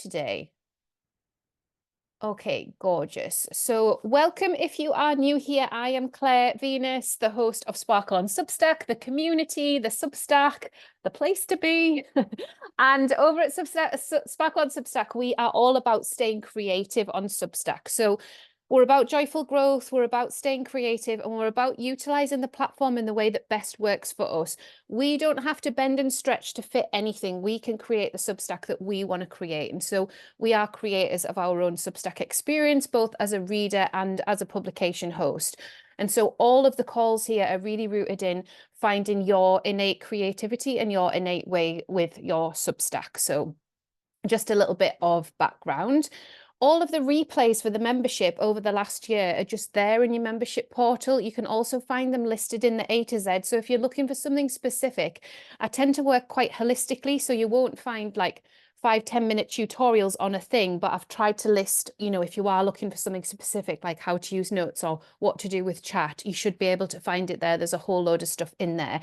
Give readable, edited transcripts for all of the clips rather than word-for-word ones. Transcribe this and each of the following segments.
today? Okay, gorgeous. So welcome if you are new here. I am Claire Venus, the host of Sparkle on Substack, the community, the Substack, the place to be. And over at Sparkle on Substack, we are all about staying creative on Substack. So we're about joyful growth, we're about staying creative, and we're about utilizing the platform in the way that best works for us. We don't have to bend and stretch to fit anything. We can create the Substack that we want to create. And so we are creators of our own Substack experience, both as a reader and as a publication host. And so all of the calls here are really rooted in finding your innate creativity and your innate way with your Substack. So just a little bit of background. All of the replays for the membership over the last year are just there in your membership portal. You can also find them listed in the A to Z. So if you're looking for something specific, I tend to work quite holistically. So you won't find like 5-10 minute tutorials on a thing, but I've tried to list, if you are looking for something specific, like how to use notes or what to do with chat, you should be able to find it there. There's a whole load of stuff in there.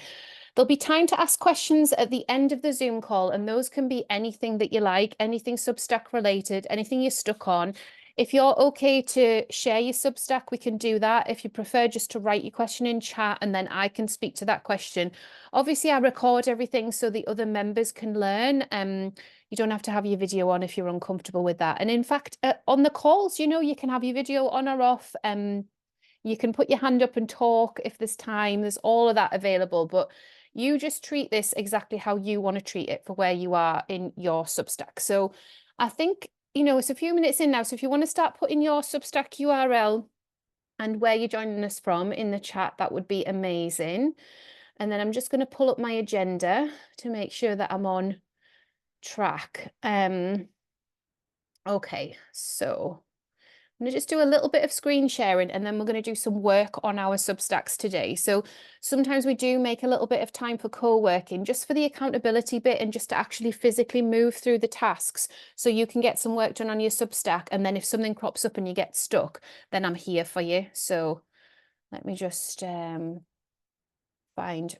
There'll be time to ask questions at the end of the Zoom call, and those can be anything that you like, anything Substack related, anything you're stuck on. If you're okay to share your Substack, we can do that. If you prefer just to write your question in chat and then I can speak to that question. Obviously, I record everything so the other members can learn. You don't have to have your video on if you're uncomfortable with that. And in fact, on the calls, you can have your video on or off. You can put your hand up and talk if there's time. There's all of that available, but you just treat this exactly how you want to treat it for where you are in your Substack. So I think, it's a few minutes in now. So if you want to start putting your Substack URL and where you're joining us from in the chat, that would be amazing. And then I'm just going to pull up my agenda to make sure that I'm on track. Okay, so I'm going to just do a little bit of screen sharing and then we're going to do some work on our Substacks today. So sometimes we do make a little bit of time for co-working just for the accountability bit and just to actually physically move through the tasks so you can get some work done on your Substack. And then if something crops up and you get stuck, then I'm here for you. So let me just find,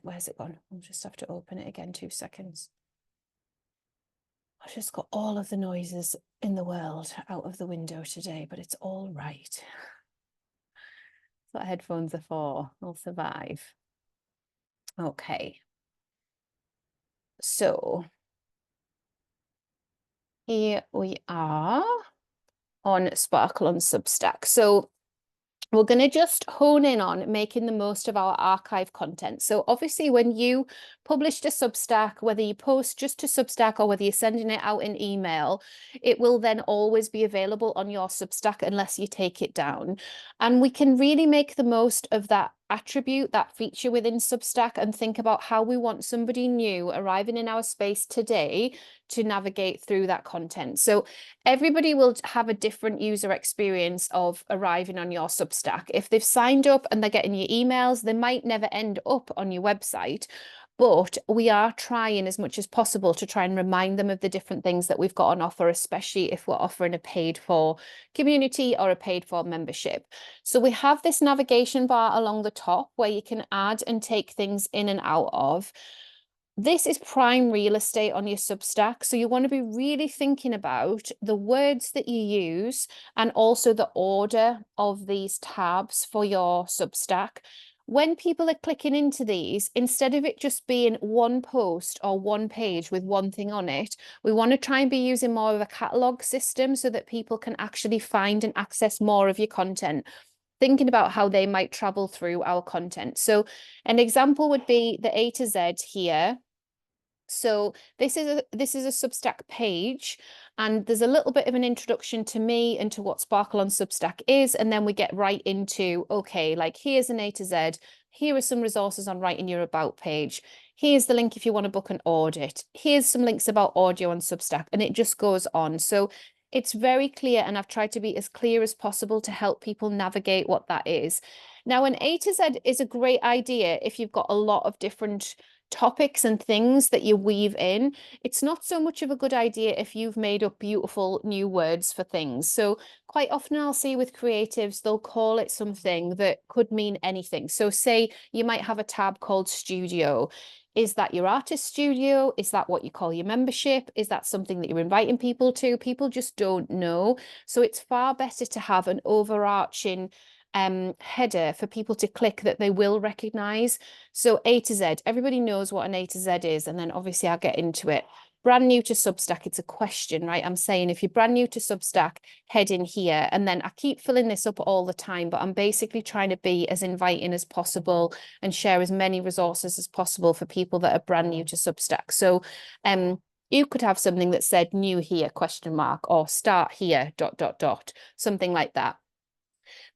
where's it gone? I'll just have to open it again, 2 seconds. I've just got all of the noises in the world out of the window today, but it's all right. That's what headphones are for. I'll survive. Okay. So here we are on Sparkle on Substack. So we're going to just hone in on making the most of our archive content. So obviously when you published a Substack, whether you post just to Substack or whether you're sending it out in email, it will then always be available on your Substack unless you take it down. And we can really make the most of that attribute, that feature within Substack, and think about how we want somebody new arriving in our space today to navigate through that content. So everybody will have a different user experience of arriving on your Substack. If they've signed up and they're getting your emails, they might never end up on your website. But we are trying as much as possible to try and remind them of the different things that we've got on offer, especially if we're offering a paid for community or a paid for membership. So we have this navigation bar along the top where you can add and take things in and out of. This is prime real estate on your Substack. So you want to be really thinking about the words that you use and also the order of these tabs for your Substack. When people are clicking into these, instead of it just being one post or one page with one thing on it, we want to try and be using more of a catalog system so that people can actually find and access more of your content, thinking about how they might travel through our content. So an example would be the A to Z here. So this is a Substack page, and there's a little bit of an introduction to me and to what Sparkle on Substack is, and then we get right into, okay, like here's an A to Z, here are some resources on writing your about page, here's the link if you want to book an audit, here's some links about audio on Substack, and it just goes on. So it's very clear, and I've tried to be as clear as possible to help people navigate what that is. Now, an A to Z is a great idea if you've got a lot of different topics and things that you weave in. It's not so much of a good idea if you've made up beautiful new words for things. So quite often I'll see with creatives, they'll call it something that could mean anything. So say you might have a tab called studio. Is that your artist studio? Is that what you call your membership? Is that something that you're inviting people to? People just don't know. So it's far better to have an overarching header for people to click that they will recognize. So A to Z, everybody knows what an A to Z is. And then obviously I'll get into it. Brand new to Substack, it's a question, right? I'm saying if you're brand new to Substack, head in here. And then I keep filling this up all the time, but I'm basically trying to be as inviting as possible and share as many resources as possible for people that are brand new to Substack. So you could have something that said new here, question mark, or start here, ... something like that.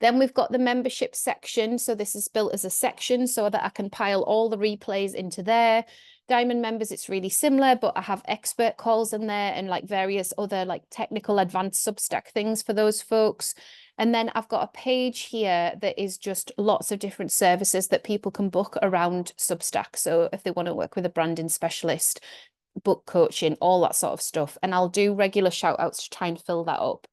Then we've got the membership section. So this is built as a section so that I can pile all the replays into there. Diamond members, it's really similar, but I have expert calls in there and like various other like technical advanced Substack things for those folks. And then I've got a page here that is just lots of different services that people can book around Substack. So if they want to work with a branding specialist, book coaching, all that sort of stuff. And I'll do regular shout outs to try and fill that up.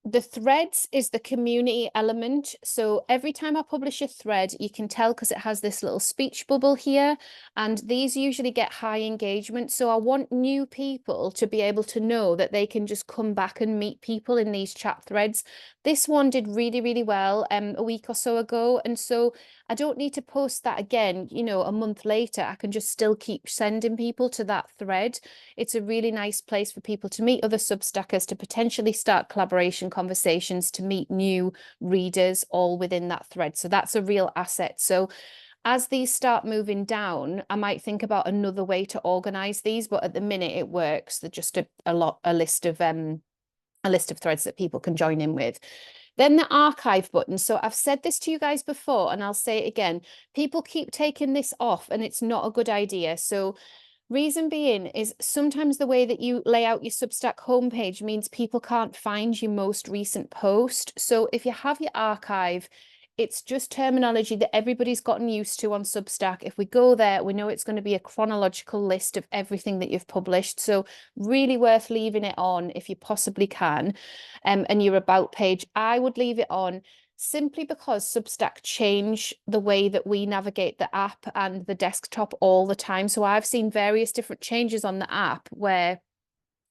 The threads is the community element. So every time I publish a thread, you can tell because it has this little speech bubble here, and these usually get high engagement. So I want new people to be able to know that they can just come back and meet people in these chat threads. This one did really, really well a week or so ago. And so I don't need to post that again, you know, a month later. I can just still keep sending people to that thread. It's a really nice place for people to meet other Substackers, to potentially start collaboration conversations, to meet new readers all within that thread. So that's a real asset. So as these start moving down, I might think about another way to organize these, but at the minute it works. They're just a list of threads that people can join in with. Then the archive button. So I've said this to you guys before, and I'll say it again. People keep taking this off, and it's not a good idea. So reason being is sometimes the way that you lay out your Substack homepage means people can't find your most recent post. So if you have your archive, it's just terminology that everybody's gotten used to on Substack. If we go there, we know it's going to be a chronological list of everything that you've published. So really worth leaving it on if you possibly can. And your about page, I would leave it on simply because Substack change the way that we navigate the app and the desktop all the time. So I've seen various different changes on the app where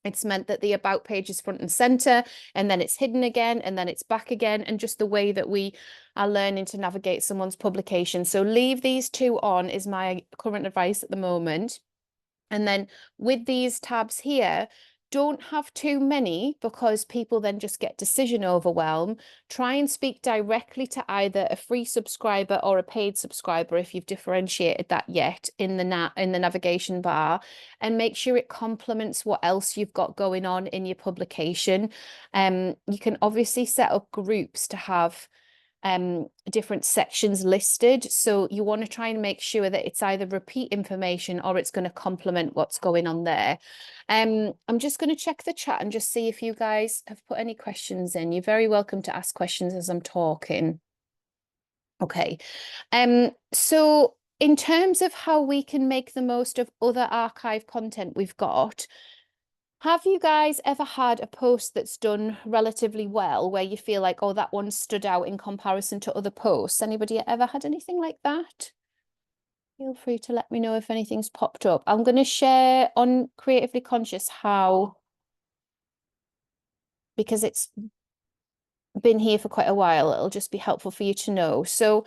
it's meant that the about page is front and center, and then it's hidden again, and then it's back again, and just the way that we are learning to navigate someone's publication. So leave these two on is my current advice at the moment. And then with these tabs here, don't have too many because people then just get decision overwhelm. Try and speak directly to either a free subscriber or a paid subscriber if you've differentiated that yet in the navigation bar, and make sure it complements what else you've got going on in your publication. You can obviously set up groups to have different sections listed. So you want to try and make sure that it's either repeat information or it's going to complement what's going on there. I'm just going to check the chat and just see if you guys have put any questions in. You're very welcome to ask questions as I'm talking. Okay. So in terms of how we can make the most of other archive content we've got, have you guys ever had a post that's done relatively well where you feel like, oh, that one stood out in comparison to other posts? Anybody ever had anything like that? Feel free to let me know if anything's popped up. I'm going to share on Creatively Conscious how, because it's been here for quite a while, it'll just be helpful for you to know. So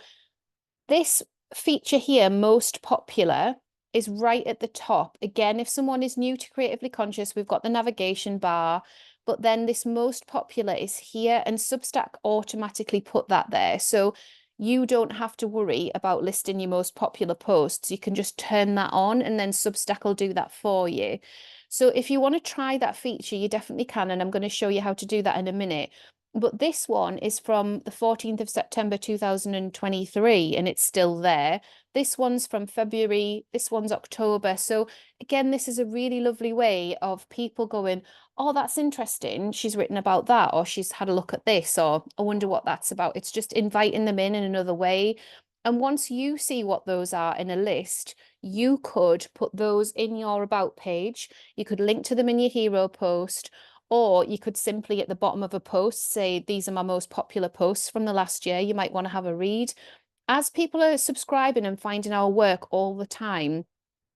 this feature here, most popular, is right at the top. Again, if someone is new to Creatively Conscious, we've got the navigation bar, but then this most popular is here, and Substack automatically put that there. So you don't have to worry about listing your most popular posts. You can just turn that on and then Substack will do that for you. So if you want to try that feature, you definitely can, and I'm going to show you how to do that in a minute. But this one is from the 14th of September 2023, and it's still there. This one's from February, this one's October. So again, this is a really lovely way of people going, oh, that's interesting. She's written about that, or she's had a look at this, or I wonder what that's about. It's just inviting them in another way. And once you see what those are in a list, you could put those in your about page. You could link to them in your hero post, or you could simply at the bottom of a post say, these are my most popular posts from the last year. You might want to have a read. As people are subscribing and finding our work all the time,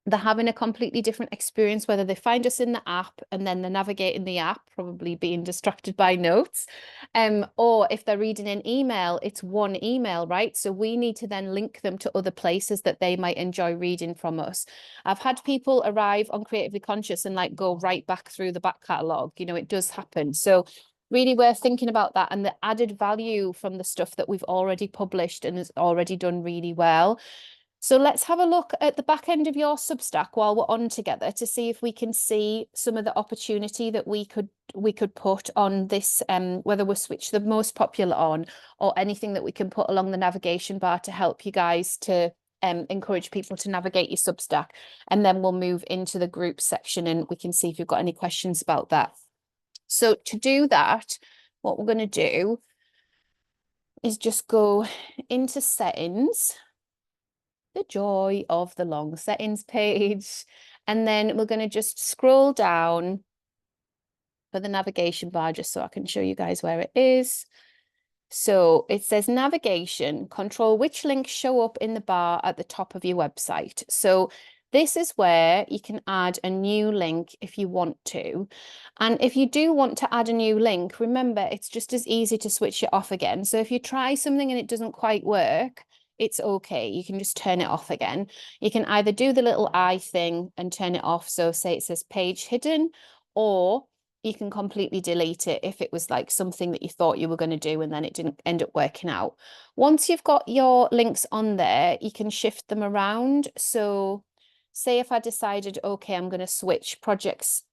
they're having a completely different experience, whether they find us in the app and then they're navigating the app, probably being distracted by notes, or if they're reading an email, it's one email, right? So we need to then link them to other places that they might enjoy reading from us. I've had people arrive on Creatively Conscious and like go right back through the back catalogue. You know, it does happen. So really worth thinking about that and the added value from the stuff that we've already published and has already done really well. So let's have a look at the back end of your Substack while we're on together to see if we can see some of the opportunity that we could put on this, whether we switch the most popular on or anything that we can put along the navigation bar to help you guys to encourage people to navigate your Substack. And then we'll move into the group section and we can see if you've got any questions about that. So to do that, what we're going to do is just go into settings. The joy of the long settings page. And then we're going to just scroll down for the navigation bar just so I can show you guys where it is. So it says navigation, control which links show up in the bar at the top of your website. So this is where you can add a new link if you want to. And if you do want to add a new link, remember, it's just as easy to switch it off again. So if you try something and it doesn't quite work, it's okay. You can just turn it off again. You can either do the little eye thing and turn it off. So say it says page hidden, or you can completely delete it if it was like something that you thought you were going to do and then it didn't end up working out. Once you've got your links on there, you can shift them around. So say if I decided, okay, I'm going to switch projects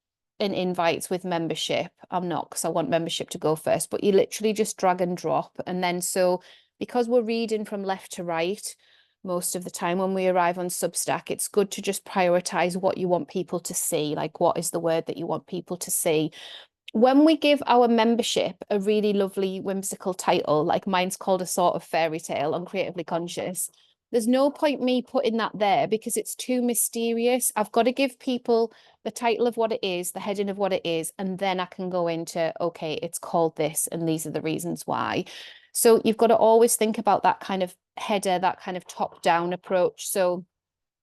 and invites with membership. I'm not, because I want membership to go first, but you literally just drag and drop. And then so because we're reading from left to right most of the time when we arrive on Substack, it's good to just prioritize what you want people to see, like what is the word that you want people to see. When we give our membership a really lovely whimsical title, like mine's called A Sort of Fairy Tale on Creatively Conscious, there's no point me putting that there because it's too mysterious. I've got to give people the title of what it is, the heading of what it is, and then I can go into, okay, it's called this, and these are the reasons why. So you've got to always think about that kind of header, that kind of top-down approach. So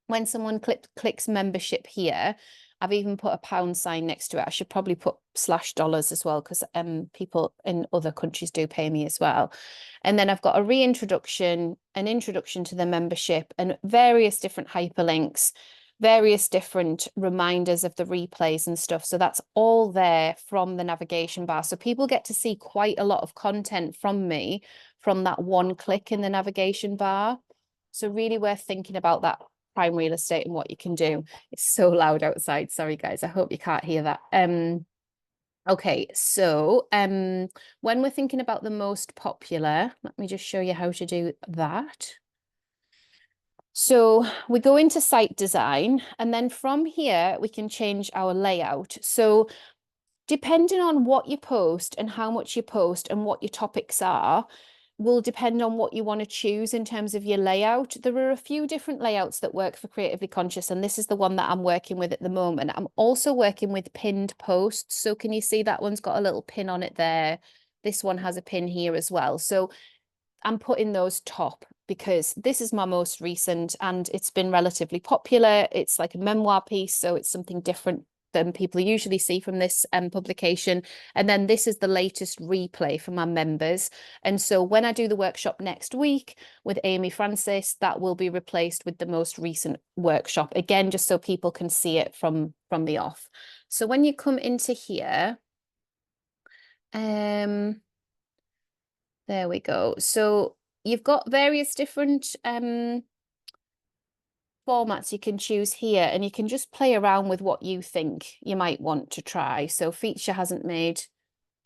when someone clicks membership here, I've even put a pound sign next to it. I should probably put $$ as well, because people in other countries do pay me as well. And then I've got a reintroduction, an introduction to the membership, and various different hyperlinks, various different reminders of the replays and stuff. So that's all there from the navigation bar. So people get to see quite a lot of content from me from that one click in the navigation bar. So really worth thinking about that prime real estate and what you can do. It's so loud outside. Sorry, guys. I hope you can't hear that. Okay, so when we're thinking about the most popular, let me just show you how to do that. So we go into site design, and then from here we can change our layout. So depending on what you post and how much you post and what your topics are, will depend on what you want to choose in terms of your layout. There are a few different layouts that work for Creatively Conscious, and this is the one that I'm working with at the moment. I'm also working with pinned posts. So can you see that one's got a little pin on it there? This one has a pin here as well. So I'm putting those top because this is my most recent and it's been relatively popular. It's like a memoir piece, so it's something different than people usually see from this publication. And then this is the latest replay for my members. And so when I do the workshop next week with Amy Francis, that will be replaced with the most recent workshop. Again, just so people can see it from the off. So when you come into here, there we go. So you've got various different formats you can choose here, and you can just play around with what you think you might want to try. So feature hasn't made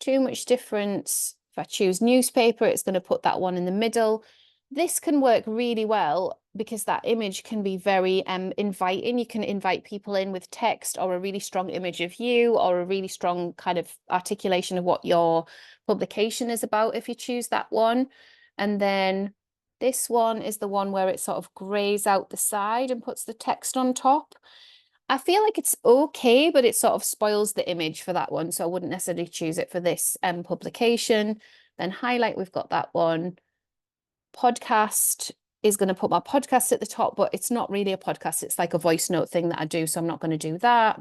too much difference. If I choose newspaper, it's going to put that one in the middle. This can work really well because that image can be very inviting. You can invite people in with text or a really strong image of you or a really strong kind of articulation of what your publication is about if you choose that one. And then this one is the one where it sort of grays out the side and puts the text on top. I feel like it's okay, but it sort of spoils the image for that one. So I wouldn't necessarily choose it for this publication. Then highlight, we've got that one. Podcast, is going to put my podcast at the top, but it's not really a podcast. It's like a voice note thing that I do. So I'm not going to do that.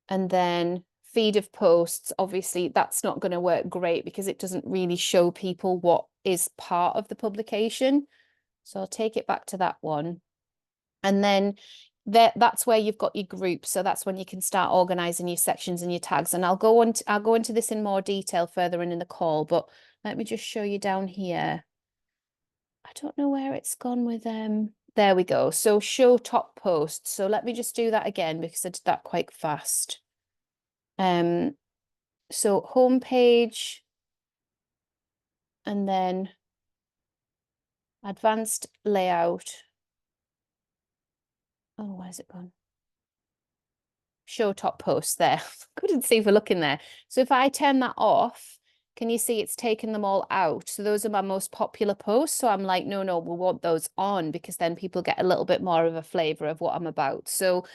And then feed of posts, obviously that's not going to work great because it doesn't really show people what is part of the publication. So I'll take it back to that one. And then that's where you've got your group. So that's when you can start organizing your sections and your tags. And I'll go into this in more detail further in the call, but let me just show you down here. I don't know where it's gone with there we go. So show top posts. So let me just do that again because I did that quite fast. So homepage and then advanced layout. Oh, where's it gone? Show top posts there. Couldn't see for looking there. So if I turn that off, can you see it's taken them all out? So those are my most popular posts. So I'm like, no, we want those on because then people get a little bit more of a flavor of what I'm about. So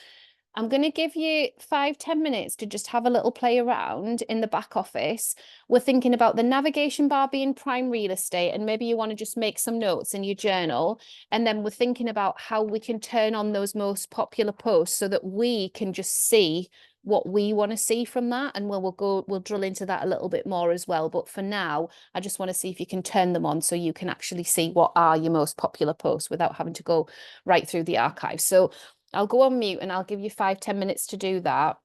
I'm going to give you 5-10 minutes to just have a little play around in the back office. We're thinking about the navigation bar being prime real estate, and maybe you want to just make some notes in your journal. And then we're thinking about how we can turn on those most popular posts so that we can just see what we want to see from that. And we'll drill into that a little bit more as well. But for now, I just want to see if you can turn them on so you can actually see what are your most popular posts without having to go right through the archive. So I'll go on mute and I'll give you 5-10 minutes to do that.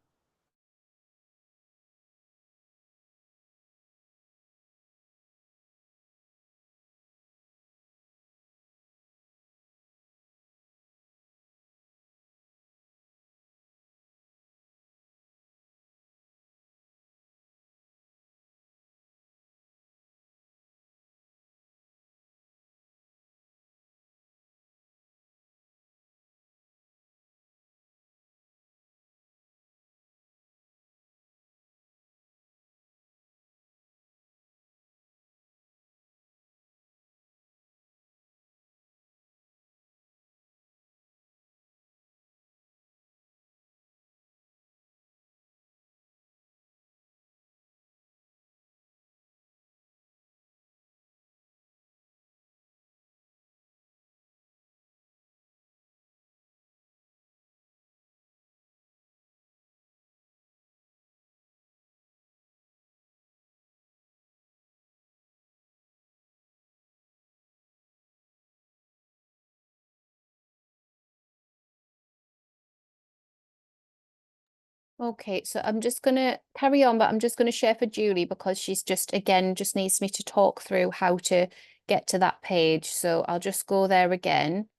Okay, so I'm just going to carry on, but I'm just going to share for Julie because she's just needs me to talk through how to get to that page. So I'll just go there again.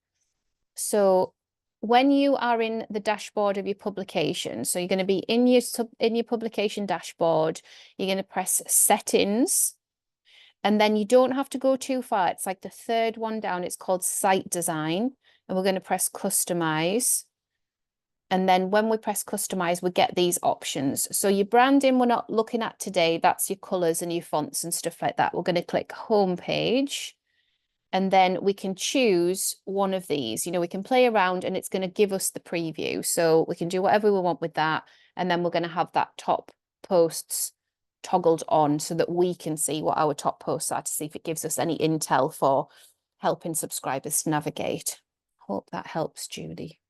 So when you are in the dashboard of your publication, so you're going to be in your publication dashboard, you're going to press settings, and then you don't have to go too far. It's like the third one down. It's called site design, and we're going to press customize. And then when we press customize, we get these options. So your branding, we're not looking at today. That's your colors and your fonts and stuff like that. We're going to click homepage. And then we can choose one of these. You know, we can play around and it's going to give us the preview. So we can do whatever we want with that. And then we're going to have that top posts toggled on so that we can see what our top posts are to see if it gives us any intel for helping subscribers to navigate. Hope that helps, Julie.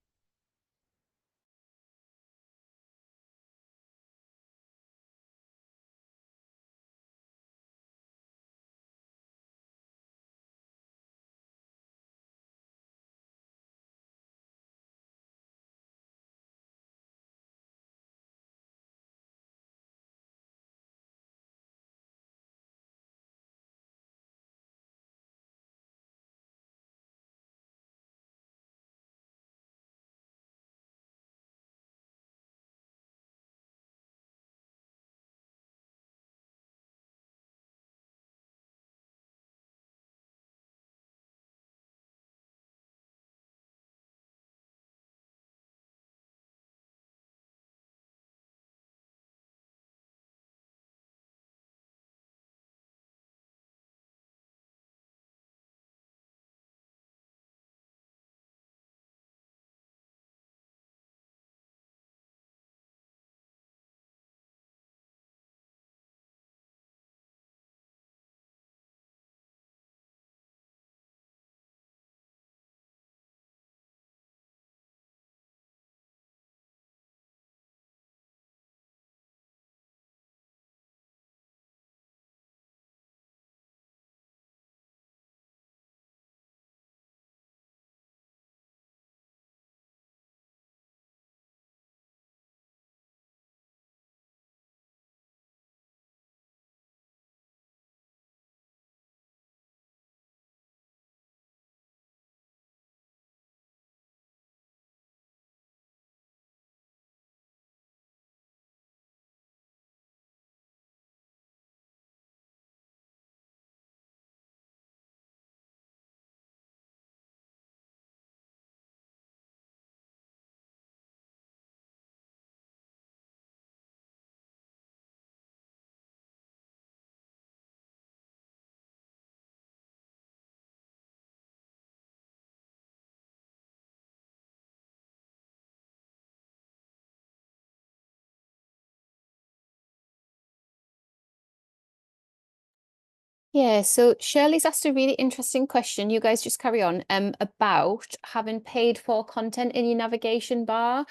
Yeah, so Shirley's asked a really interesting question. You guys just carry on about having paid for content in your navigation bar.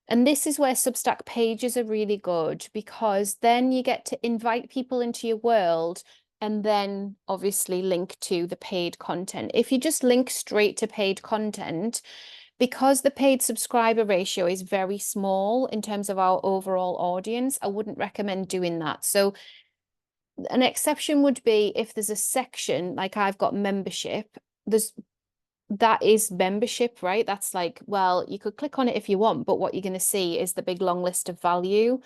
And this is where Substack pages are really good because then you get to invite people into your world and then obviously link to the paid content. If you just link straight to paid content, because the paid subscriber ratio is very small in terms of our overall audience, I wouldn't recommend doing that. So an exception would be if there's a section, like I've got membership, that is membership, right? That's like, well, you could click on it if you want, but what you're going to see is the big long list of value.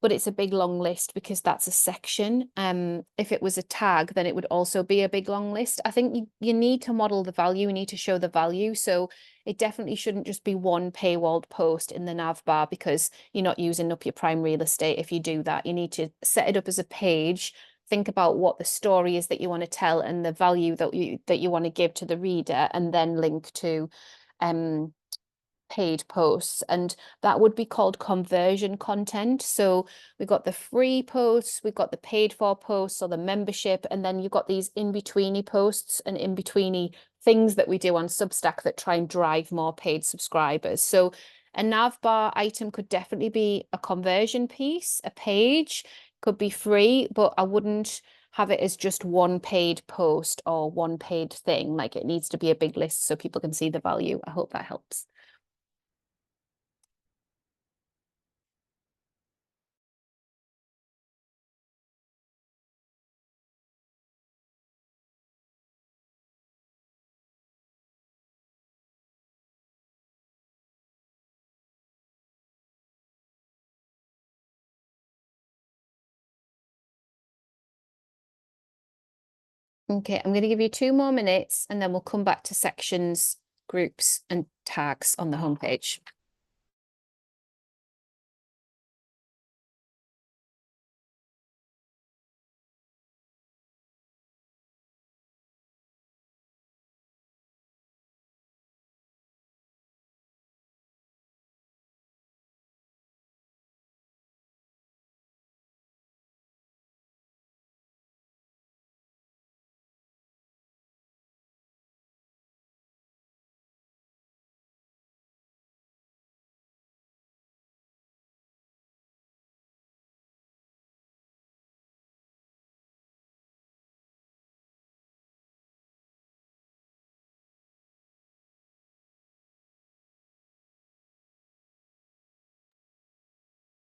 But it's a big long list because that's a section. If it was a tag, then it would also be a big long list. I think you need to model the value, you need to show the value. So it definitely shouldn't just be one paywalled post in the nav bar because you're not using up your prime real estate. If you do that, you need to set it up as a page. Think about what the story is that you want to tell and the value that you want to give to the reader, and then link to paid posts, and that would be called conversion content. So we've got the free posts, we've got the paid for posts or the membership, and then you've got these in-betweeny posts and in-betweeny things that we do on Substack that try and drive more paid subscribers. So a nav bar item could definitely be a conversion piece, a page could be free, but I wouldn't have it as just one paid post or one paid thing. Like it needs to be a big list so people can see the value. I hope that helps. Okay, I'm going to give you 2 more minutes and then we'll come back to sections, groups, and tags on the homepage.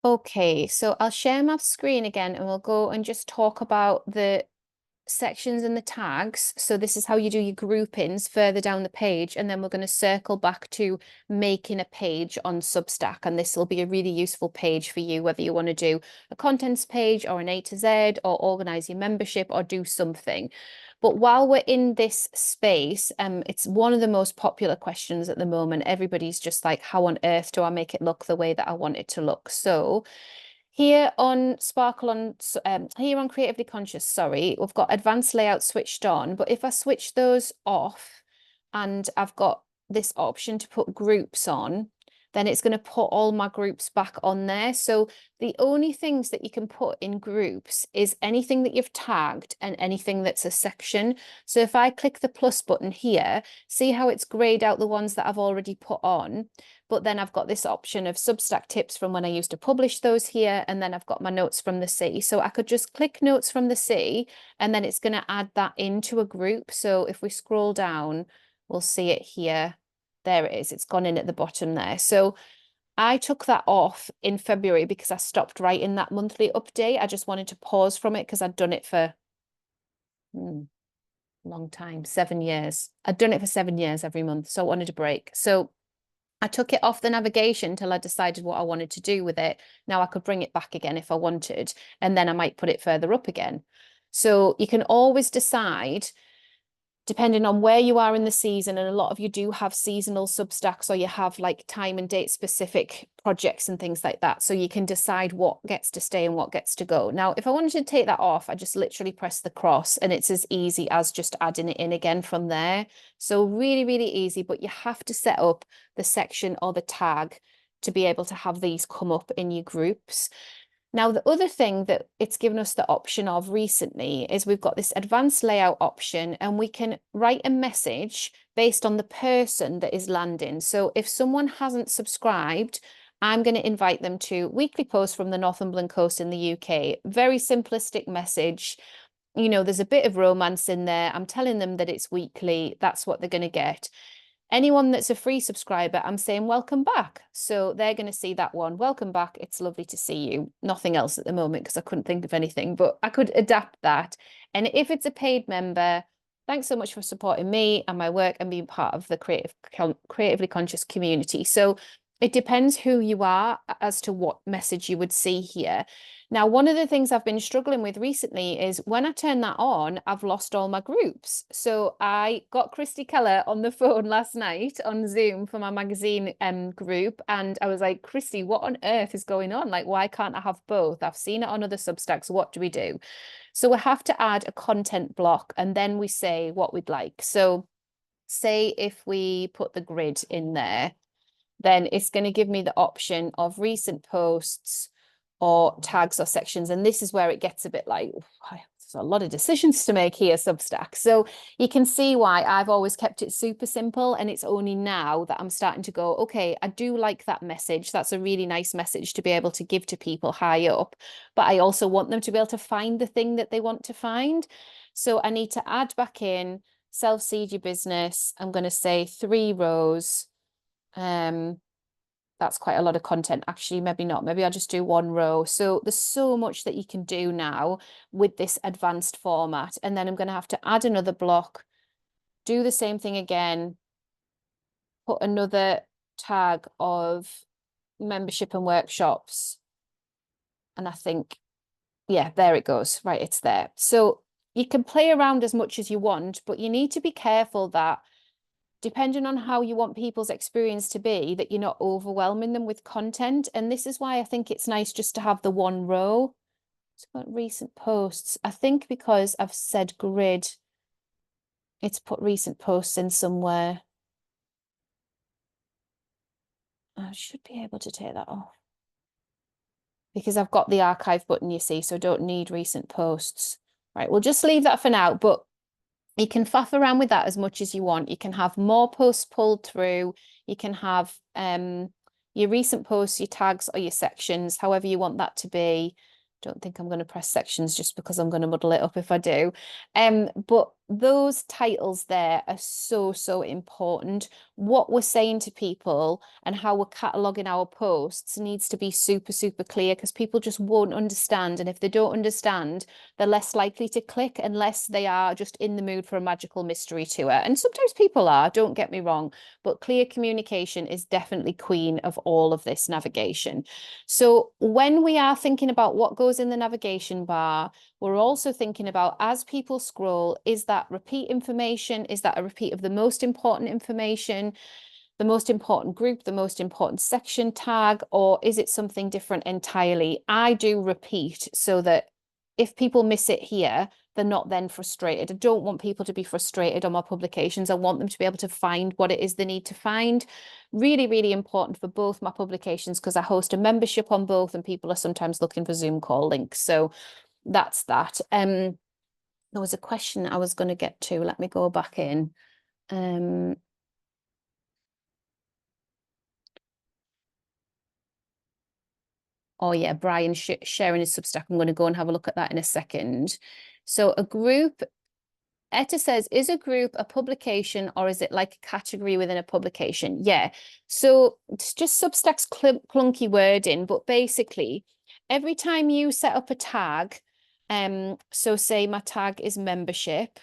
Okay, so I'll share my screen again and we'll go and just talk about the sections and the tags. So this is how you do your groupings further down the page, and then we're going to circle back to making a page on Substack, and this will be a really useful page for you whether you want to do a contents page or an A to Z or organize your membership or do something. But while we're in this space, it's one of the most popular questions at the moment. Everybody's just like, how on earth do I make it look the way that I want it to look? So here on Sparkle here on Creatively Conscious, sorry, we've got advanced layout switched on, but if I switch those off and I've got this option to put groups on, then it's going to put all my groups back on there. So the only things that you can put in groups is anything that you've tagged and anything that's a section. So if I click the plus button here, see how it's grayed out the ones that I've already put on. But then I've got this option of Substack tips from when I used to publish those here. And then I've got my notes from the sea. So I could just click notes from the sea and then it's going to add that into a group. So if we scroll down, we'll see it here. There it is. It's gone in at the bottom there. So I took that off in February because I stopped writing that monthly update. I just wanted to pause from it because I'd done it for a long time, 7 years. I'd done it for 7 years every month. So I wanted a break. So I took it off the navigation till I decided what I wanted to do with it. Now I could bring it back again if I wanted, and then I might put it further up again. So you can always decide, depending on where you are in the season, and a lot of you do have seasonal Substacks or you have like time and date specific projects and things like that. So you can decide what gets to stay and what gets to go. Now, if I wanted to take that off, I just literally press the cross and it's as easy as just adding it in again from there. So really, really easy, but you have to set up the section or the tag to be able to have these come up in your groups. Now, the other thing that it's given us the option of recently is we've got this advanced layout option, and we can write a message based on the person that is landing. So if someone hasn't subscribed, I'm going to invite them to weekly posts from the Northumberland Coast in the UK. Very simplistic message. You know, there's a bit of romance in there. I'm telling them that it's weekly. That's what they're going to get. Anyone that's a free subscriber, I'm saying welcome back. So they're going to see that one. Welcome back. It's lovely to see you. Nothing else at the moment because I couldn't think of anything, but I could adapt that. And if it's a paid member, thanks so much for supporting me and my work and being part of the creatively conscious community. So it depends who you are as to what message you would see here. Now, one of the things I've been struggling with recently is when I turn that on, I've lost all my groups. So I got Christy Keller on the phone last night on Zoom for my magazine group. And I was like, Christy, what on earth is going on? Like, why can't I have both? I've seen it on other Substacks. What do we do? So we have to add a content block, and then we say what we'd like. So say if we put the grid in there, then it's going to give me the option of recent posts or tags or sections. And this is where it gets a bit like, there's a lot of decisions to make here, Substack. So you can see why I've always kept it super simple. And it's only now that I'm starting to go, okay, I do like that message. That's a really nice message to be able to give to people high up. But I also want them to be able to find the thing that they want to find. So I need to add back in self-seed your business. I'm going to say 3 rows. That's quite a lot of content. Actually, maybe not. Maybe I'll just do 1 row. So there's so much that you can do now with this advanced format. And then I'm going to have to add another block, do the same thing again, put another tag of membership and workshops. And I think, yeah, there it goes. Right, it's there. So you can play around as much as you want, but you need to be careful that depending on how you want people's experience to be, that you're not overwhelming them with content. And this is why I think it's nice just to have the 1 row. It's got recent posts. I think because I've said grid, it's put recent posts in somewhere. I should be able to take that off because I've got the archive button, you see, so I don't need recent posts. Right, we'll just leave that for now, but you can faff around with that as much as you want. You can have more posts pulled through. You can have your recent posts, your tags, or your sections, however you want that to be. Don't think I'm going to press sections just because I'm going to muddle it up if I do. But those titles there are so, so important. What we're saying to people and how we're cataloguing our posts needs to be super, super clear because people just won't understand. And if they don't understand, they're less likely to click unless they are just in the mood for a magical mystery tour. And sometimes people are, don't get me wrong, but clear communication is definitely queen of all of this navigation. So when we are thinking about what goes in the navigation bar, we're also thinking about, as people scroll, is that repeat information? Is that a repeat of the most important information, the most important group, the most important section tag, or is it something different entirely? I do repeat so that if people miss it here, they're not then frustrated. I don't want people to be frustrated on my publications. I want them to be able to find what it is they need to find. Really, really important for both my publications because I host a membership on both and people are sometimes looking for Zoom call links. So that's that. There was a question I was going to get to. Let me go back in. Oh yeah, Brian sharing his Substack. I'm going to go and have a look at that in a second. So a group, Etta says, is a group a publication or is it like a category within a publication? Yeah. So it's just Substack's clunky wording, but basically every time you set up a tag, so say my tag is membership,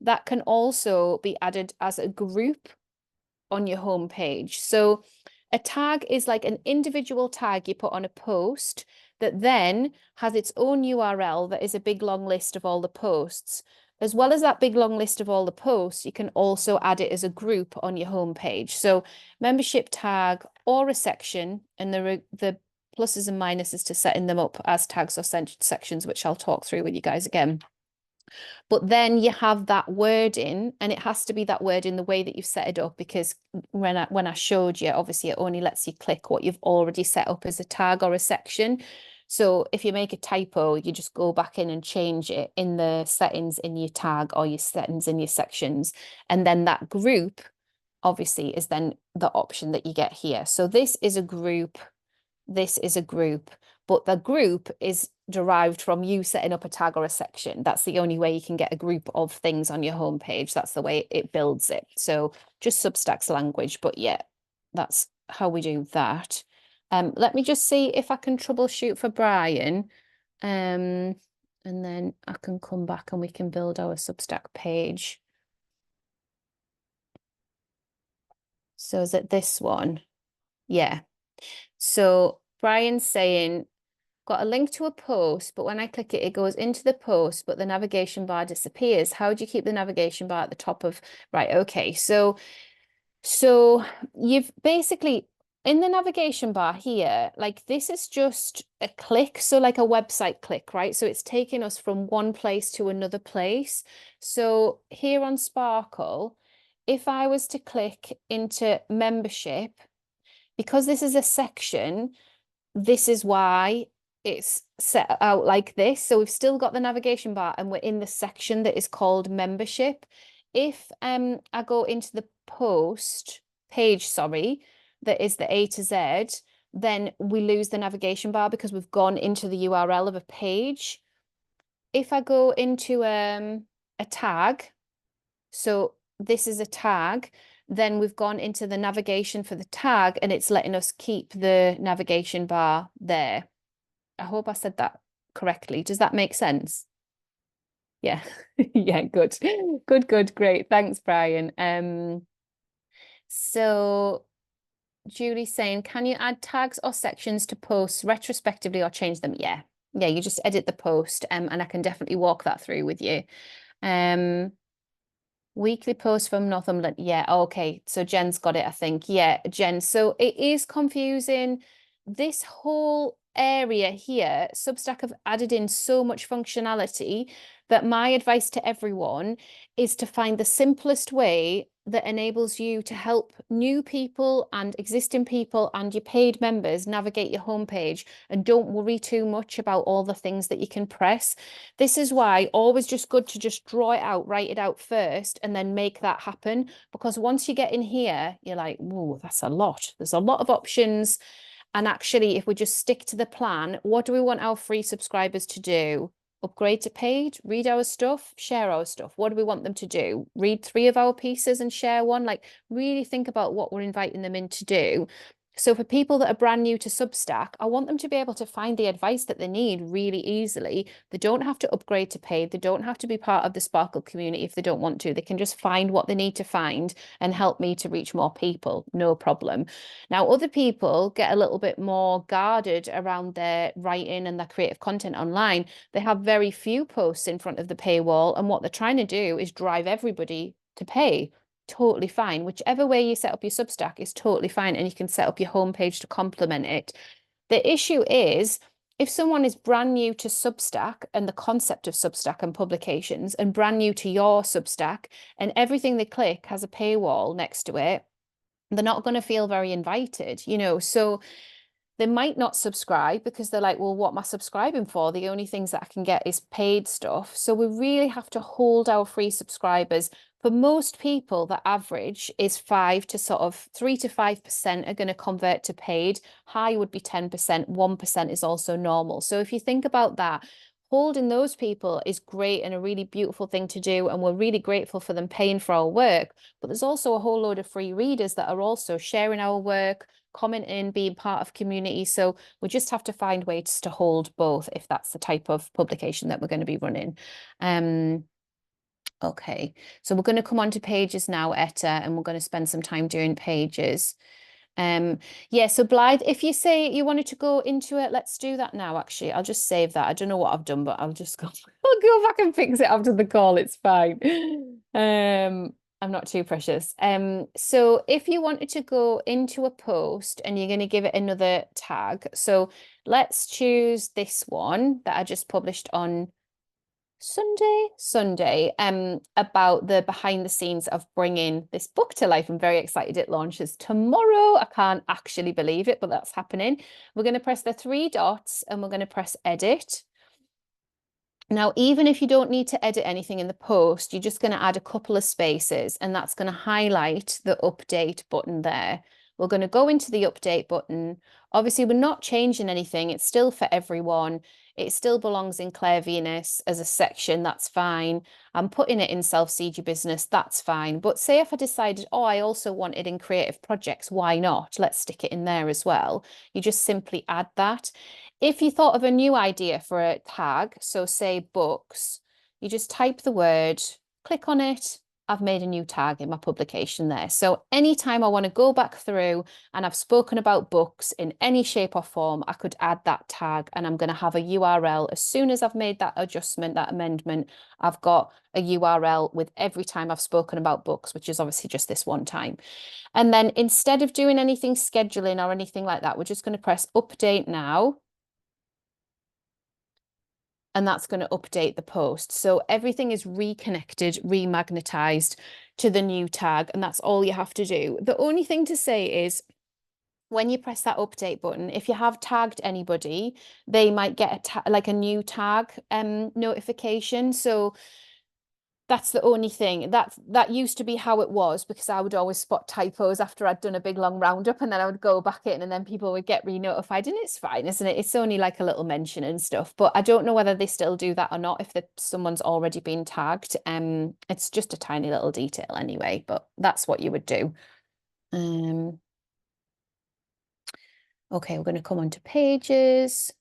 that can also be added as a group on your homepage. So a tag is like an individual tag you put on a post that then has its own URL that is a big long list of all the posts. As well as that big long list of all the posts, you can also add it as a group on your homepage. So membership tag or a section, and the pluses and minuses to setting them up as tags or sections, which I'll talk through with you guys again. But then you have that wording, and it has to be that wording the way that you've set it up, because when I showed you, obviously it only lets you click what you've already set up as a tag or a section. So if you make a typo, you just go back in and change it in the settings in your tag or your settings in your sections. And then that group obviously is then the option that you get here. So this is a group, this is a group, but the group is derived from you setting up a tag or a section. That's the only way you can get a group of things on your homepage. That's the way it builds it. So just Substack's language, but yeah, that's how we do that. Let me just see if I can troubleshoot for Brian. And then I can come back and we can build our Substack page. So is it this one? Yeah. So Brian's saying, got a link to a post, but when I click it, it goes into the post, but the navigation bar disappears. How do you keep the navigation bar at the top of, right, okay. So you've basically, in the navigation bar here, like this is just a click, so like a website click, right? So it's taking us from one place to another place. So here on Sparkle, if I was to click into membership, because this is a section, this is why it's set out like this. So we've still got the navigation bar and we're in the section that is called membership. If I go into the post page, sorry, that is the A to Z, then we lose the navigation bar because we've gone into the URL of a page. If I go into a tag, so this is a tag, then we've gone into the navigation for the tag and it's letting us keep the navigation bar there. I hope I said that correctly. Does that make sense? Yeah. Yeah, good. Good, great. Thanks, Brian. So Julie's saying, can you add tags or sections to posts retrospectively or change them? Yeah. Yeah, you just edit the post, and I can definitely walk that through with you. Weekly post from Northumberland. Yeah, okay. So Jen's got it, I think. Yeah, Jen. So it is confusing. This whole area here, Substack have added in so much functionality that my advice to everyone is to find the simplest way that enables you to help new people and existing people and your paid members navigate your homepage, and don't worry too much about all the things that you can press. This is why always just good to just draw it out, write it out first, and then make that happen. Because once you get in here, you're like, whoa, that's a lot. There's a lot of options. And actually, if we just stick to the plan, what do we want our free subscribers to do? Upgrade to paid, read our stuff, share our stuff. What do we want them to do? Read 3 of our pieces and share one? Like, really think about what we're inviting them in to do. So for people that are brand new to Substack, I want them to be able to find the advice that they need really easily. They don't have to upgrade to paid. They don't have to be part of the Sparkle community if they don't want to. They can just find what they need to find and help me to reach more people. No problem. Now, other people get a little bit more guarded around their writing and their creative content online. They have very few posts in front of the paywall, and what they're trying to do is drive everybody to pay. Totally fine. Whichever way you set up your Substack is totally fine, and you can set up your homepage to complement it. The issue is if someone is brand new to Substack and the concept of Substack and publications, and brand new to your Substack, and everything they click has a paywall next to it, they're not going to feel very invited, you know. So they might not subscribe because they're like, well, what am I subscribing for? The only things that I can get is paid stuff. So we really have to hold our free subscribers. For most people, the average is 3 to 5% are going to convert to paid. High would be 10%, 1% is also normal. So if you think about that, holding those people is great and a really beautiful thing to do. And we're really grateful for them paying for our work. But there's also a whole load of free readers that are also sharing our work, commenting, being part of community. So we just have to find ways to hold both if that's the type of publication that we're going to be running. Okay, so we're going to come on to pages now, Etta, and we're going to spend some time doing pages. Yeah, so Blythe, if you say you wanted to go into it, let's do that now. Actually, I'll just save that. I don't know what I've done, but I'll just go I'll go back and fix it after the call. It's fine. I'm not too precious. So if you wanted to go into a post and you're going to give it another tag, so let's choose this one that I just published on Sunday, about the behind the scenes of bringing this book to life. I'm very excited. It launches tomorrow. I can't actually believe it, but that's happening. We're going to press the three dots and we're going to press edit. Now, even if you don't need to edit anything in the post, you're just going to add a couple of spaces, and that's going to highlight the update button there. We're going to go into the update button. Obviously, we're not changing anything. It's still for everyone. It still belongs in Claire Venus as a section. That's fine. I'm putting it in Self-Seed Your Business. That's fine. But say if I decided, oh, I also want it in creative projects, why not? Let's stick it in there as well. You just simply add that. If you thought of a new idea for a tag, so say books, you just type the word, click on it. I've made a new tag in my publication there. So anytime I want to go back through and I've spoken about books in any shape or form, I could add that tag, and I'm going to have a URL. As soon as I've made that adjustment, that amendment, I've got a URL with every time I've spoken about books, which is obviously just this one time. And then instead of doing anything scheduling or anything like that, we're just going to press update now. And that's going to update the post. So everything is reconnected, remagnetized to the new tag, and that's all you have to do. The only thing to say is when you press that update button, if you have tagged anybody, they might get a new tag notification. So that's the only thing. That used to be how it was, because I would always spot typos after I'd done a big long roundup, and then I would go back in and then people would get re-notified, and it's fine, isn't it? It's only like a little mention and stuff. But I don't know whether they still do that or not if someone's already been tagged. It's just a tiny little detail anyway, but that's what you would do. Okay, we're going to come on to pages.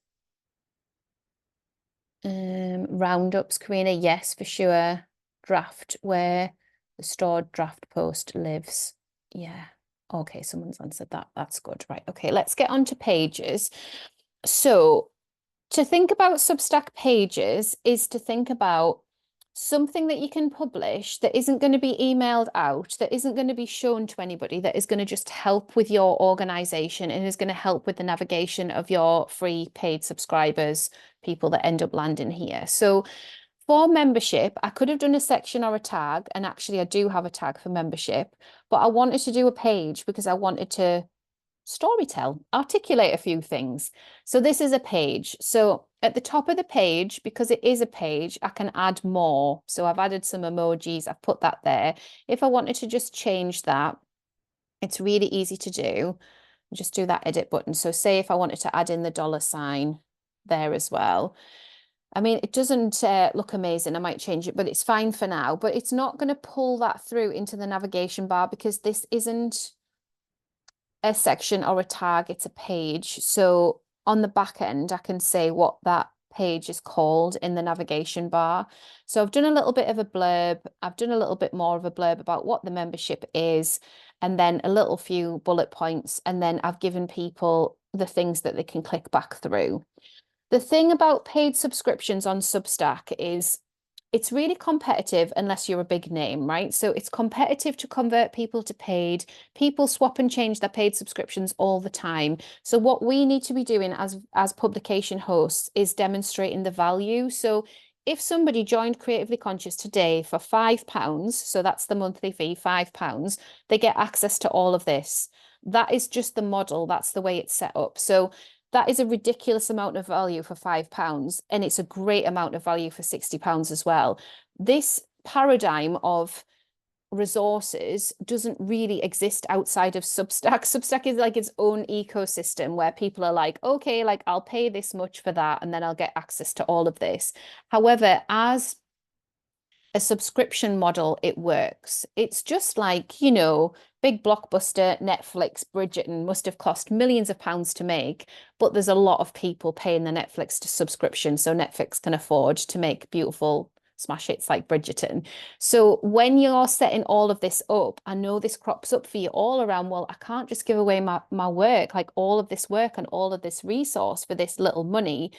Roundups, Karina, yes, for sure. Draft, where the stored draft post lives. Yeah. Okay, someone's answered that. That's good. Right. Okay, let's get on to pages. So to think about Substack pages is to think about something that you can publish that isn't going to be emailed out, that isn't going to be shown to anybody, that is going to just help with your organization and is going to help with the navigation of your free paid subscribers, people that end up landing here. So for membership, I could have done a section or a tag, and actually I do have a tag for membership, but I wanted to do a page because I wanted to storytell, articulate a few things. So this is a page. So at the top of the page, because it is a page, I can add more. So I've added some emojis, I've put that there. If I wanted to just change that, it's really easy to do. Just do that edit button. So say if I wanted to add in the $ there as well. I mean, it doesn't look amazing. I might change it, but it's fine for now. But it's not going to pull that through into the navigation bar because this isn't a section or a tag, it's a page. So on the back end, I can say what that page is called in the navigation bar. So I've done a little bit of a blurb. I've done a little bit more of a blurb about what the membership is, and then a little few bullet points. And then I've given people the things that they can click back through. The thing about paid subscriptions on Substack is it's really competitive unless you're a big name, right? So it's competitive to convert people to paid. People swap and change their paid subscriptions all the time. So what we need to be doing as publication hosts is demonstrating the value. So if somebody joined Creatively Conscious today for £5, so that's the monthly fee, £5, they get access to all of this. That is just the model. That's the way it's set up. So that is a ridiculous amount of value for £5, and it's a great amount of value for £60 as well. This paradigm of resources doesn't really exist outside of Substack. Substack is like its own ecosystem where people are like, okay, like I'll pay this much for that, and then I'll get access to all of this. However, as a subscription model, it works. It's just like, you know, big blockbuster Netflix, Bridgerton must have cost millions of pounds to make, but there's a lot of people paying the Netflix subscription, so Netflix can afford to make beautiful smash hits like Bridgerton. So when you're setting all of this up, I know this crops up for you all around, well, I can't just give away my work, like all of this work and all of this resource for this little money.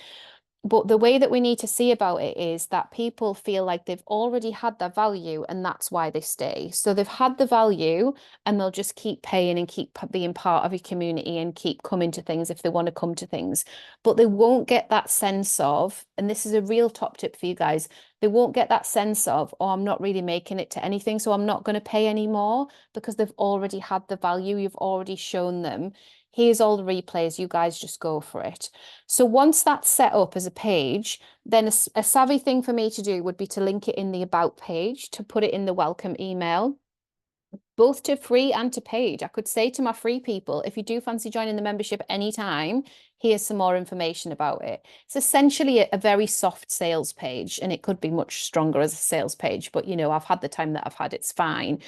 But the way that we need to see about it is that people feel like they've already had their value, and that's why they stay. So they've had the value and they'll just keep paying and keep being part of your community and keep coming to things if they want to come to things. But they won't get that sense of, and this is a real top tip for you guys, they won't get that sense of, oh, I'm not really making it to anything, so I'm not going to pay anymore, because they've already had the value. You've already shown them, here's all the replays, you guys just go for it. So once that's set up as a page, then a savvy thing for me to do would be to link it in the about page, to put it in the welcome email, both to free and to paid. I could say to my free people, if you do fancy joining the membership anytime, here's some more information about it. It's essentially a very soft sales page, and it could be much stronger as a sales page, but you know, I've had the time that I've had, it's fine.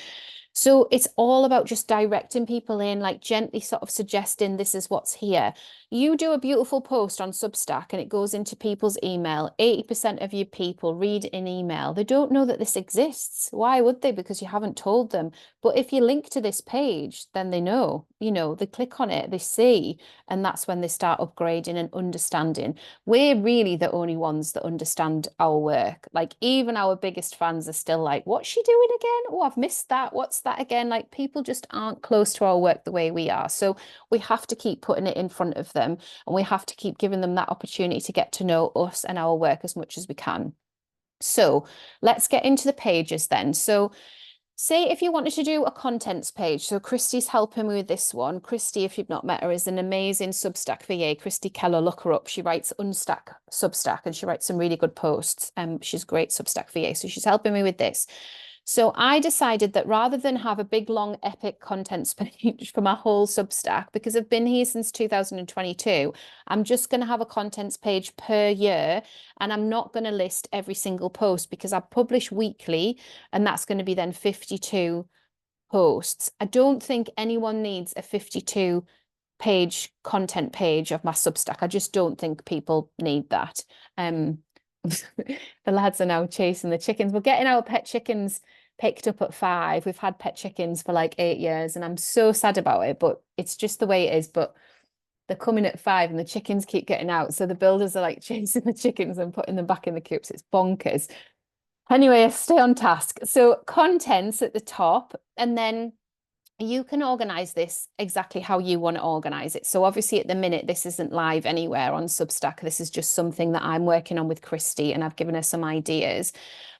So it's all about just directing people in, like gently sort of suggesting this is what's here. You do a beautiful post on Substack and it goes into people's email. 80% of your people read an email. They don't know that this exists. Why would they? Because you haven't told them. But if you link to this page, then they know, you know, they click on it, they see, and that's when they start upgrading and understanding. We're really the only ones that understand our work. Like even our biggest fans are still like, what's she doing again? Oh, I've missed that. What's that again? Like people just aren't close to our work the way we are. So we have to keep putting it in front of them, and we have to keep giving them that opportunity to get to know us and our work as much as we can. So let's get into the pages then. So say if you wanted to do a contents page. So Christy's helping me with this one. Christy, if you've not met her, is an amazing Substack VA. Christy Keller, look her up. She writes Unstack Substack and she writes some really good posts. She's a great Substack VA. So she's helping me with this. So I decided that rather than have a big, long, epic contents page for my whole Substack, because I've been here since 2022, I'm just going to have a contents page per year, and I'm not going to list every single post because I publish weekly, and that's going to be then 52 posts. I don't think anyone needs a 52 page content page of my Substack. I just don't think people need that. The lads are now chasing the chickens. We're getting our pet chickens picked up at 5. We've had pet chickens for like 8 years, and I'm so sad about it, but it's just the way it is. But they're coming at 5 and the chickens keep getting out. So the builders are like chasing the chickens and putting them back in the coops. It's bonkers. Anyway, stay on task. So contents at the top, and then you can organize this exactly how you want to organize it. So obviously at the minute, this isn't live anywhere on Substack. This is just something that I'm working on with Christy, and I've given her some ideas.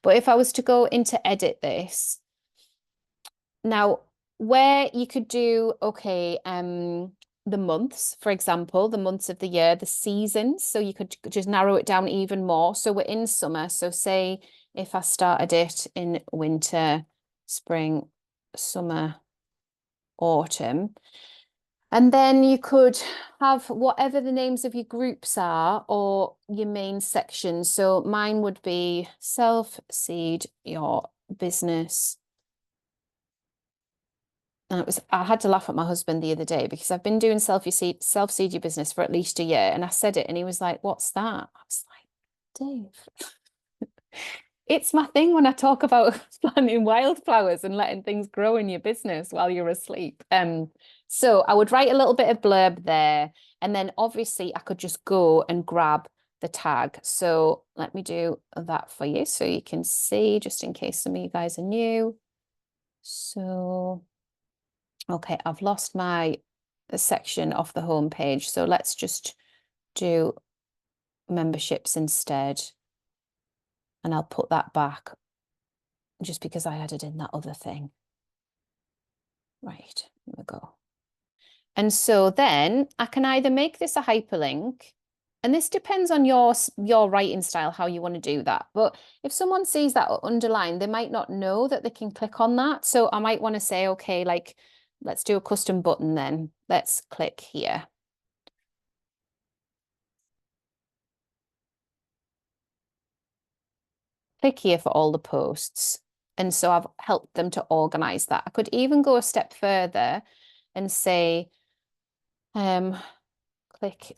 But if I was to go into edit this, now where you could do, okay, the months, for example, the months of the year, the seasons. So you could just narrow it down even more. So we're in summer. So say if I started it in winter, spring, summer, autumn, and then you could have whatever the names of your groups are or your main sections. So mine would be self-seed your business. And I had to laugh at my husband the other day because I've been doing self-seed your business for at least a year, and I said it and he was like, what's that? I was like, Dave, it's my thing when I talk about planting wildflowers and letting things grow in your business while you're asleep. So I would write a little bit of blurb there, and then obviously I could just go and grab the tag. So let me do that for you so you can see, just in case some of you guys are new. So, okay, I've lost my section off the home page. So let's just do memberships instead. And I'll put that back just because I added in that other thing. Right, here we go. And so then I can either make this a hyperlink, and this depends on your writing style, how you want to do that. But if someone sees that underlined, they might not know that they can click on that. So I might want to say, okay, like, let's do a custom button then. Let's click here. Click here for all the posts. And so I've helped them to organize that. I could even go a step further and say, click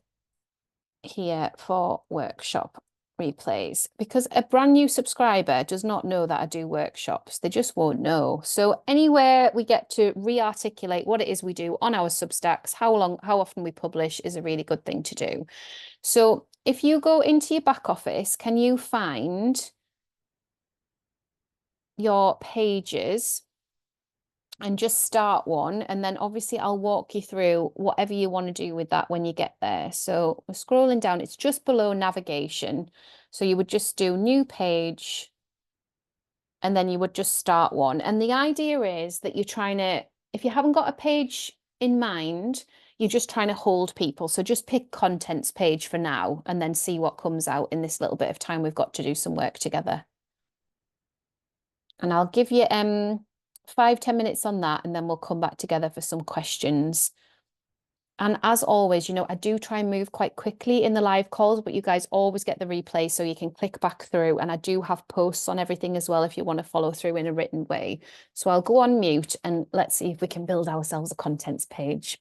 here for workshop replays, because a brand new subscriber does not know that I do workshops. They just won't know. So anywhere we get to re-articulate what it is we do on our Substacks, how often we publish is a really good thing to do. So if you go into your back office, can you find your pages and just start one. And then obviously I'll walk you through whatever you want to do with that when you get there. So we're scrolling down, it's just below navigation. So you would just do new page and then you would just start one. And the idea is that you're trying to, if you haven't got a page in mind, you're just trying to hold people. So just pick contents page for now and then see what comes out in this little bit of time we've got to do some work together. And I'll give you 5-10 minutes on that, and then we'll come back together for some questions. And as always, I do try and move quite quickly in the live calls, but you guys always get the replay so you can click back through. And I do have posts on everything as well if you want to follow through in a written way. So I'll go on mute and let's see if we can build ourselves a contents page.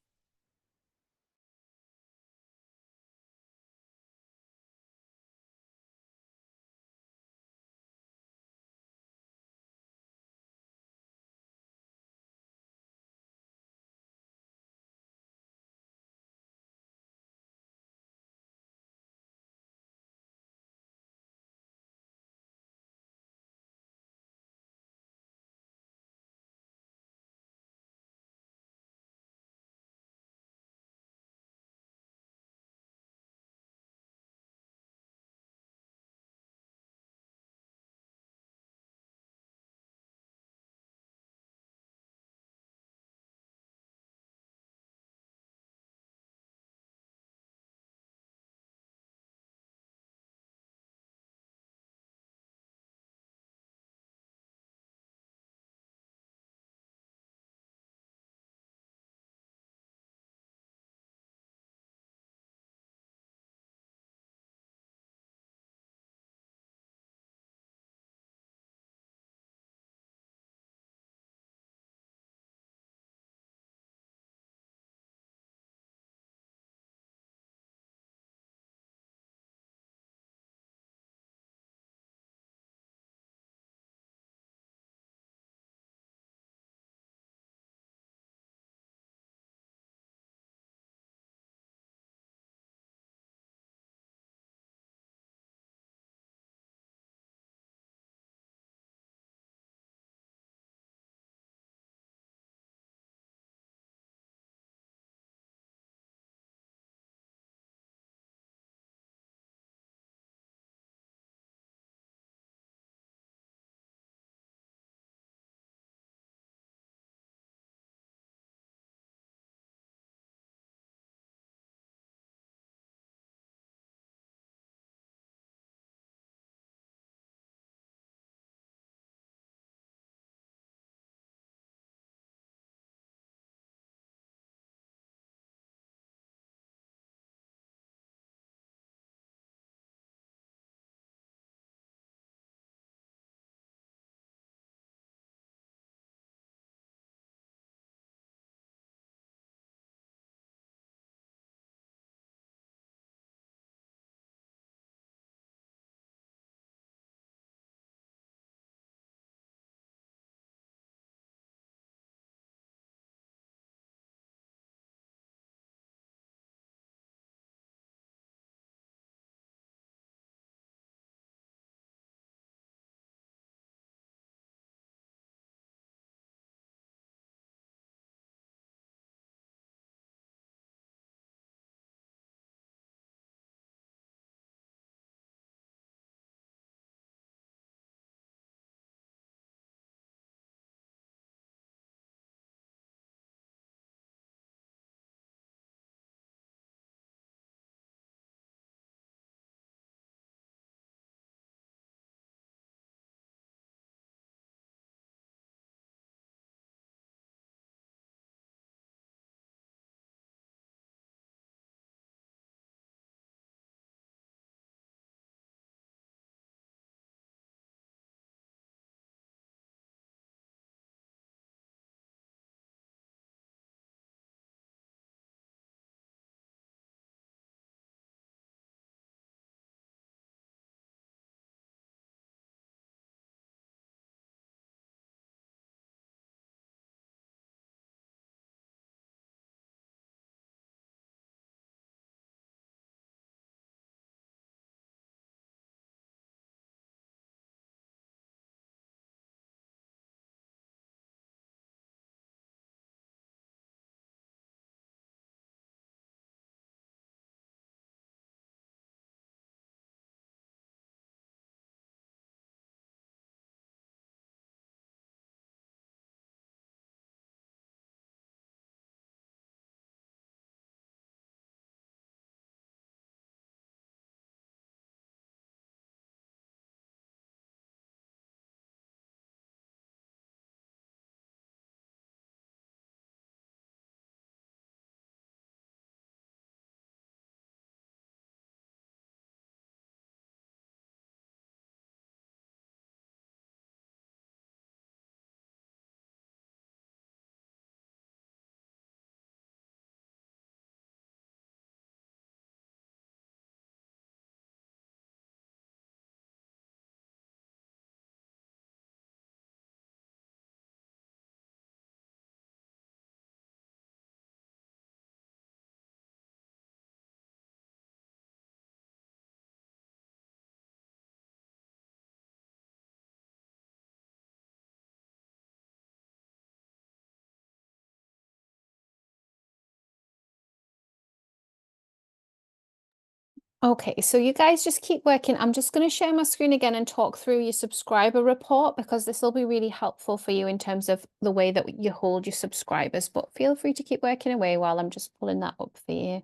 Okay, so you guys just keep working. I'm just going to share my screen again and talk through your subscriber report because this will be really helpful for you in terms of the way that you hold your subscribers. But feel free to keep working away while I'm just pulling that up for you.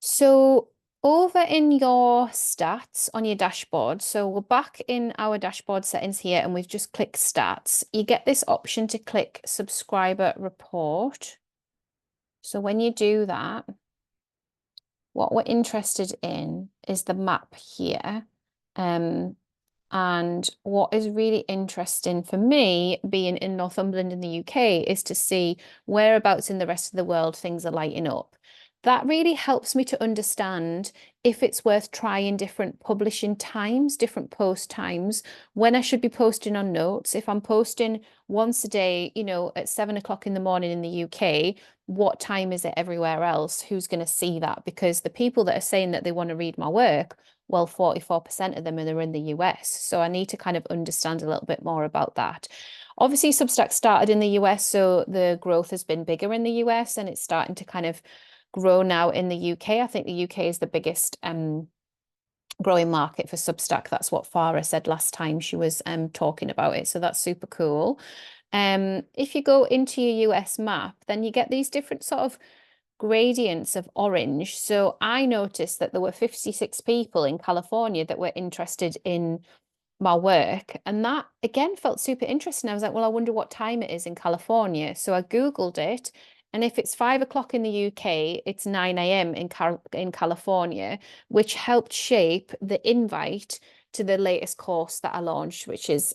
So over in your stats on your dashboard, so we're back in our dashboard settings here and we've just clicked stats. You get this option to click subscriber report. So when you do that, what we're interested in is the map here. And what is really interesting for me, being in Northumberland in the UK, is to see whereabouts in the rest of the world things are lighting up. That really helps me to understand if it's worth trying different publishing times, different post times, when I should be posting on notes. If I'm posting once a day, at 7 o'clock in the morning in the UK, what time is it everywhere else? Who's going to see that? Because the people that are saying that they want to read my work, well, 44% of them are in the US. So I need to kind of understand a little bit more about that. Obviously, Substack started in the US, so the growth has been bigger in the US and it's starting to kind of grow now in the UK. I think the UK is the biggest growing market for Substack. That's what Farah said last time she was talking about it. So that's super cool. If you go into your US map, then you get these different sort of gradients of orange. So I noticed that there were 56 people in California that were interested in my work. And that again felt super interesting. I was like, well, I wonder what time it is in California. So I Googled it. And if it's 5 o'clock in the UK, it's 9 a.m. in California, which helped shape the invite to the latest course that I launched, which is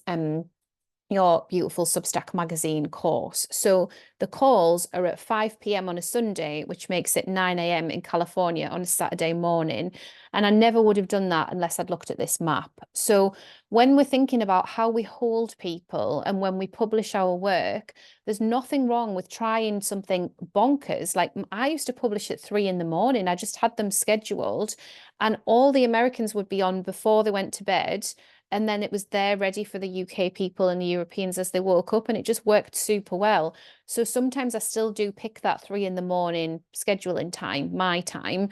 your beautiful Substack magazine course. So the calls are at 5 p.m. on a Sunday, which makes it 9 a.m. in California on a Saturday morning. And I never would have done that unless I'd looked at this map. So when we're thinking about how we hold people and when we publish our work, there's nothing wrong with trying something bonkers. Like I used to publish at 3 in the morning. I just had them scheduled and all the Americans would be on before they went to bed. And then it was there ready for the UK people and the Europeans as they woke up, and it just worked super well. So sometimes I still do pick that 3 in the morning scheduling time, my time.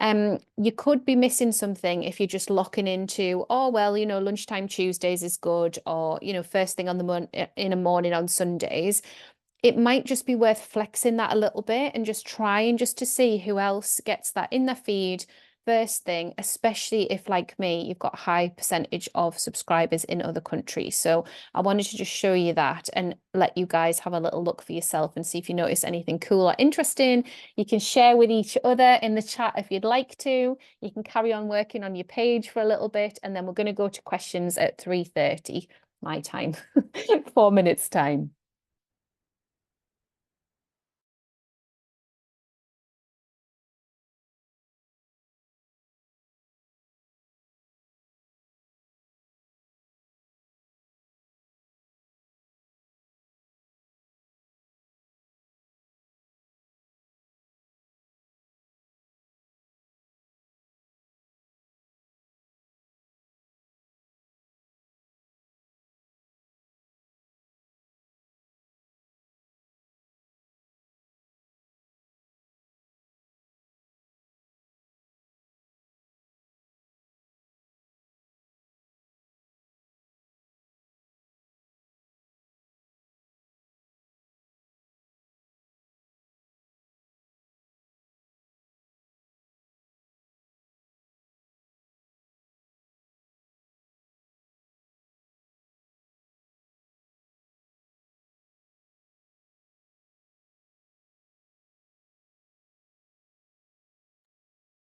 You could be missing something if you're just locking into, oh, well, lunchtime Tuesdays is good, or, first thing on in the morning on Sundays. It might just be worth flexing that a little bit and just trying just to see who else gets that in their feed first thing, especially if, like me, you've got a high percentage of subscribers in other countries. So I wanted to just show you that and let you guys have a little look for yourself and see if you notice anything cool or interesting. You can share with each other in the chat if you'd like to. You can carry on working on your page for a little bit, and then we're going to go to questions at 3:30 my time, 4 minutes time.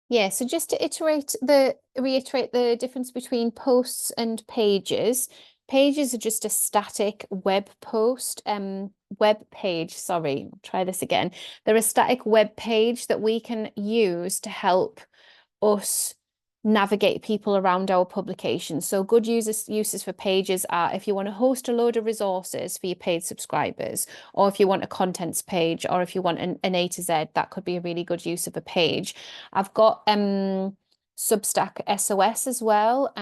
Yeah, so just to reiterate the difference between posts and pages. Pages are just a static web post, web page, sorry, try this again. They're a static web page that we can use to help us navigate people around our publication. So good uses for pages are if you want to host a load of resources for your paid subscribers, or if you want a contents page, or if you want an A to Z, that could be a really good use of a page. I've got Substack SOS as well,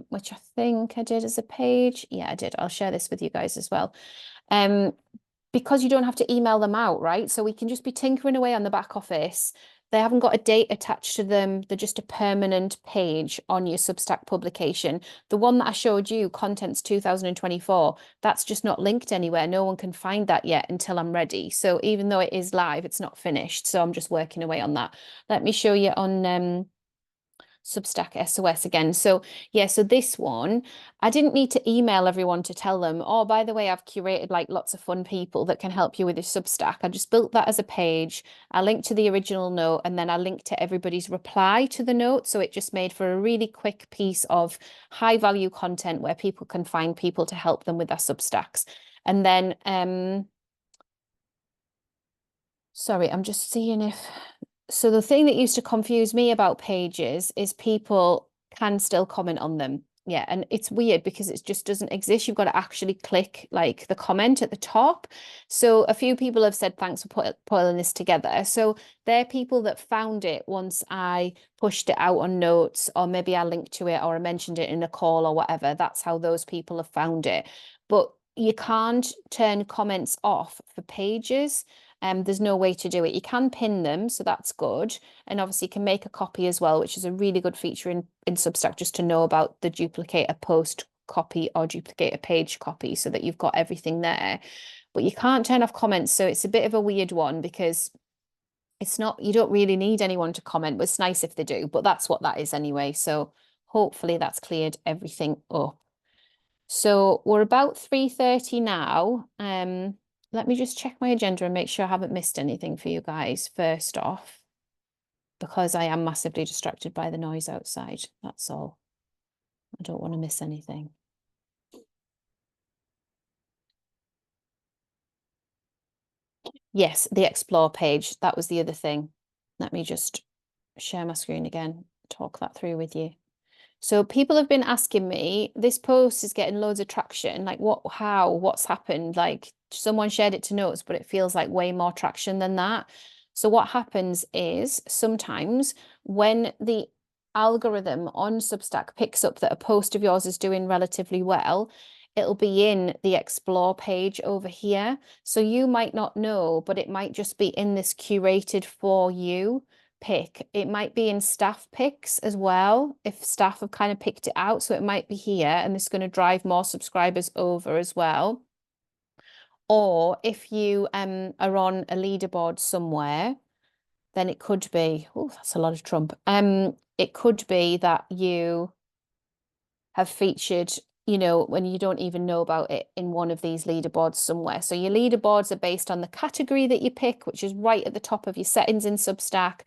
which I think I did as a page. Yeah, I did. I'll share this with you guys as well. Because you don't have to email them out, right? So we can just be tinkering away on the back office. They haven't got a date attached to them. They're just a permanent page on your Substack publication. The one that I showed you, Contents 2024, that's just not linked anywhere. No one can find that yet until I'm ready. So even though it is live, it's not finished. So I'm just working away on that. Let me show you on Substack SOS again. So yeah, so this one, I didn't need to email everyone to tell them, oh, by the way, I've curated like lots of fun people that can help you with your Substack. I just built that as a page. I linked to the original note and then I linked to everybody's reply to the note. So it just made for a really quick piece of high value content where people can find people to help them with their Substacks. And then, sorry, I'm just seeing if so the thing that used to confuse me about pages is people can still comment on them. Yeah, and it's weird because it just doesn't exist. You've got to actually click like the comment at the top. So a few people have said thanks for putting this together. So they're people that found it once I pushed it out on notes, or maybe I linked to it or I mentioned it in a call or whatever. That's how those people have found it. But you can't turn comments off for pages. There's no way to do it. You can pin them, so that's good. And obviously you can make a copy as well, which is a really good feature in Substack, just to know about the duplicate a post copy or duplicate a page copy so that you've got everything there. But you can't turn off comments, so it's a bit of a weird one because it's not, you don't really need anyone to comment, but it's nice if they do, but that's what that is anyway. So hopefully that's cleared everything up. So we're about 3:30 now. Let me just check my agenda and make sure I haven't missed anything for you guys first off, because I am massively distracted by the noise outside. That's all. I don't want to miss anything. Yes, the explore page. That was the other thing. Let me just share my screen again, talk that through with you. So people have been asking me, this post is getting loads of traction. Like what's happened? Like someone shared it to notes, but it feels like way more traction than that. So what happens is sometimes when the algorithm on Substack picks up that a post of yours is doing relatively well, it'll be in the explore page over here. So you might not know, but it might just be in this curated for you pick. It might be in staff picks as well, if staff have kind of picked it out. So it might be here, and this is going to drive more subscribers over as well. Or if you are on a leaderboard somewhere, then it could be, oh, that's a lot of Trump. It could be that you have featured, you know, when you don't even know about it in one of these leaderboards somewhere. So your leaderboards are based on the category that you pick, which is right at the top of your settings in Substack.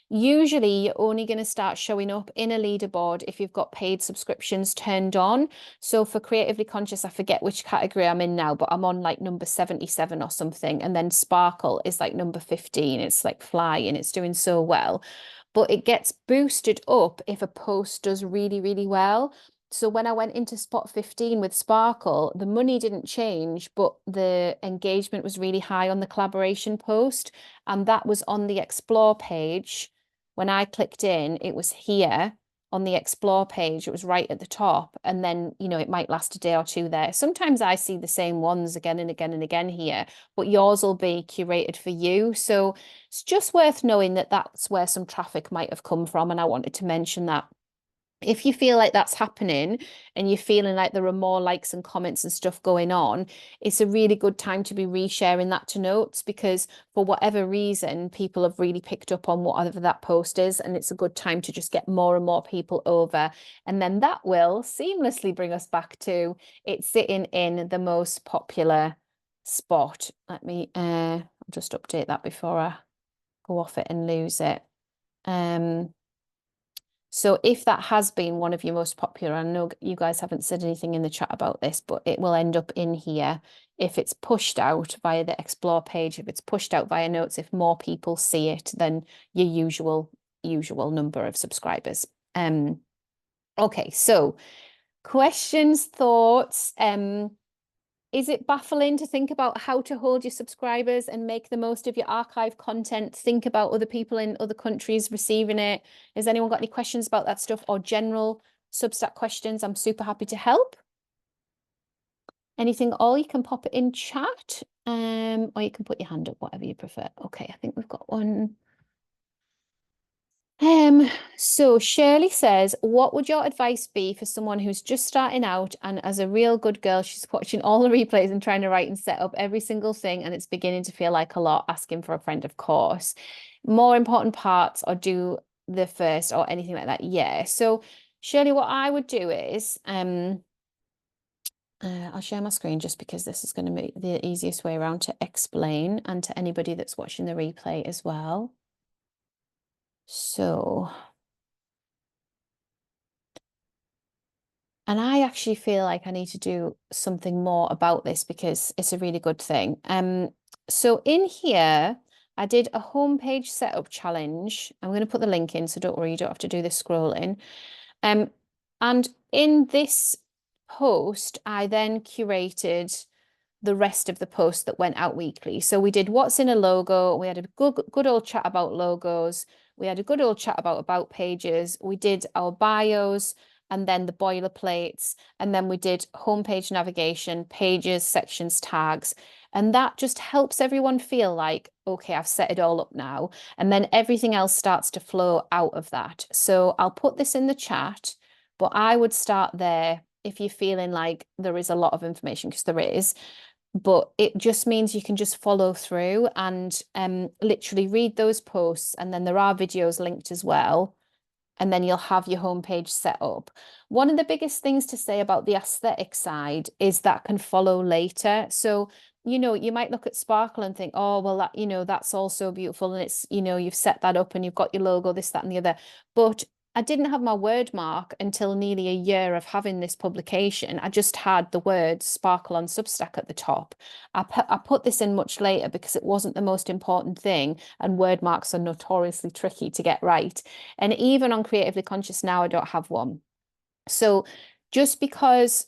Usually you're only going to start showing up in a leaderboard if you've got paid subscriptions turned on. So for Creatively Conscious, I forget which category I'm in now, but I'm on like number 77 or something. And then Sparkle is like number 15. It's like flying, it's doing so well. But it gets boosted up if a post does really, really well. So when I went into spot 15 with Sparkle, the money didn't change, but the engagement was really high on the collaboration post. And that was on the explore page. When I clicked in, it was here on the explore page. It was right at the top. And then, you know, it might last a day or two there. Sometimes I see the same ones again and again and again here, but yours will be curated for you. So it's just worth knowing that that's where some traffic might have come from. And I wanted to mention that. If you feel like that's happening and you're feeling like there are more likes and comments and stuff going on, it's a really good time to be resharing that to notes, because for whatever reason, people have really picked up on whatever that post is, and it's a good time to just get more and more people over. And then that will seamlessly bring us back to it sitting in the most popular spot. Let me I'll just update that before I go off it and lose it. So if that has been one of your most popular, I know you guys haven't said anything in the chat about this, but it will end up in here if it's pushed out via the explore page, if it's pushed out via notes, if more people see it than your usual number of subscribers. Okay, so questions, thoughts, is it baffling to think about how to hold your subscribers and make the most of your archive content? Think about other people in other countries receiving it. Has anyone got any questions about that stuff or general Substack questions? I'm super happy to help. Anything at all, you can pop it in chat, or you can put your hand up, whatever you prefer. Okay, I think we've got one. So Shirley says, what would your advice be for someone who's just starting out and as a real good girl, she's watching all the replays and trying to write and set up every single thing and it's beginning to feel like a lot, asking for a friend, of course. More important parts or do the first or anything like that? Yeah. So Shirley, what I would do is I'll share my screen just because this is going to be the easiest way around to explain and to anybody that's watching the replay as well. So and I actually feel like I need to do something more about this because it's a really good thing. So in here, I did a homepage setup challenge. I'm going to put the link in, so don't worry, you don't have to do this scrolling. And in this post, I then curated the rest of the posts that went out weekly. So we did what's in a logo. We had a good old chat about logos. We had a good old chat about pages. We did our bios and then the boilerplates. And then we did homepage navigation, pages, sections, tags. And that just helps everyone feel like, okay, I've set it all up now. And then everything else starts to flow out of that. So I'll put this in the chat, but I would start there if you're feeling like there is a lot of information, because there is, but it just means you can just follow through and literally read those posts. And then there are videos linked as well. And then you'll have your homepage set up. One of the biggest things to say about the aesthetic side is that can follow later. So, you might look at Sparkle and think, oh, well, that's all so beautiful. And it's, you've set that up and you've got your logo, this, that, and the other. But I didn't have my word mark until nearly a year of having this publication. I just had the word Sparkle on Substack at the top. I put this in much later because it wasn't the most important thing, and word marks are notoriously tricky to get right. And even on Creatively Conscious now, I don't have one. So just because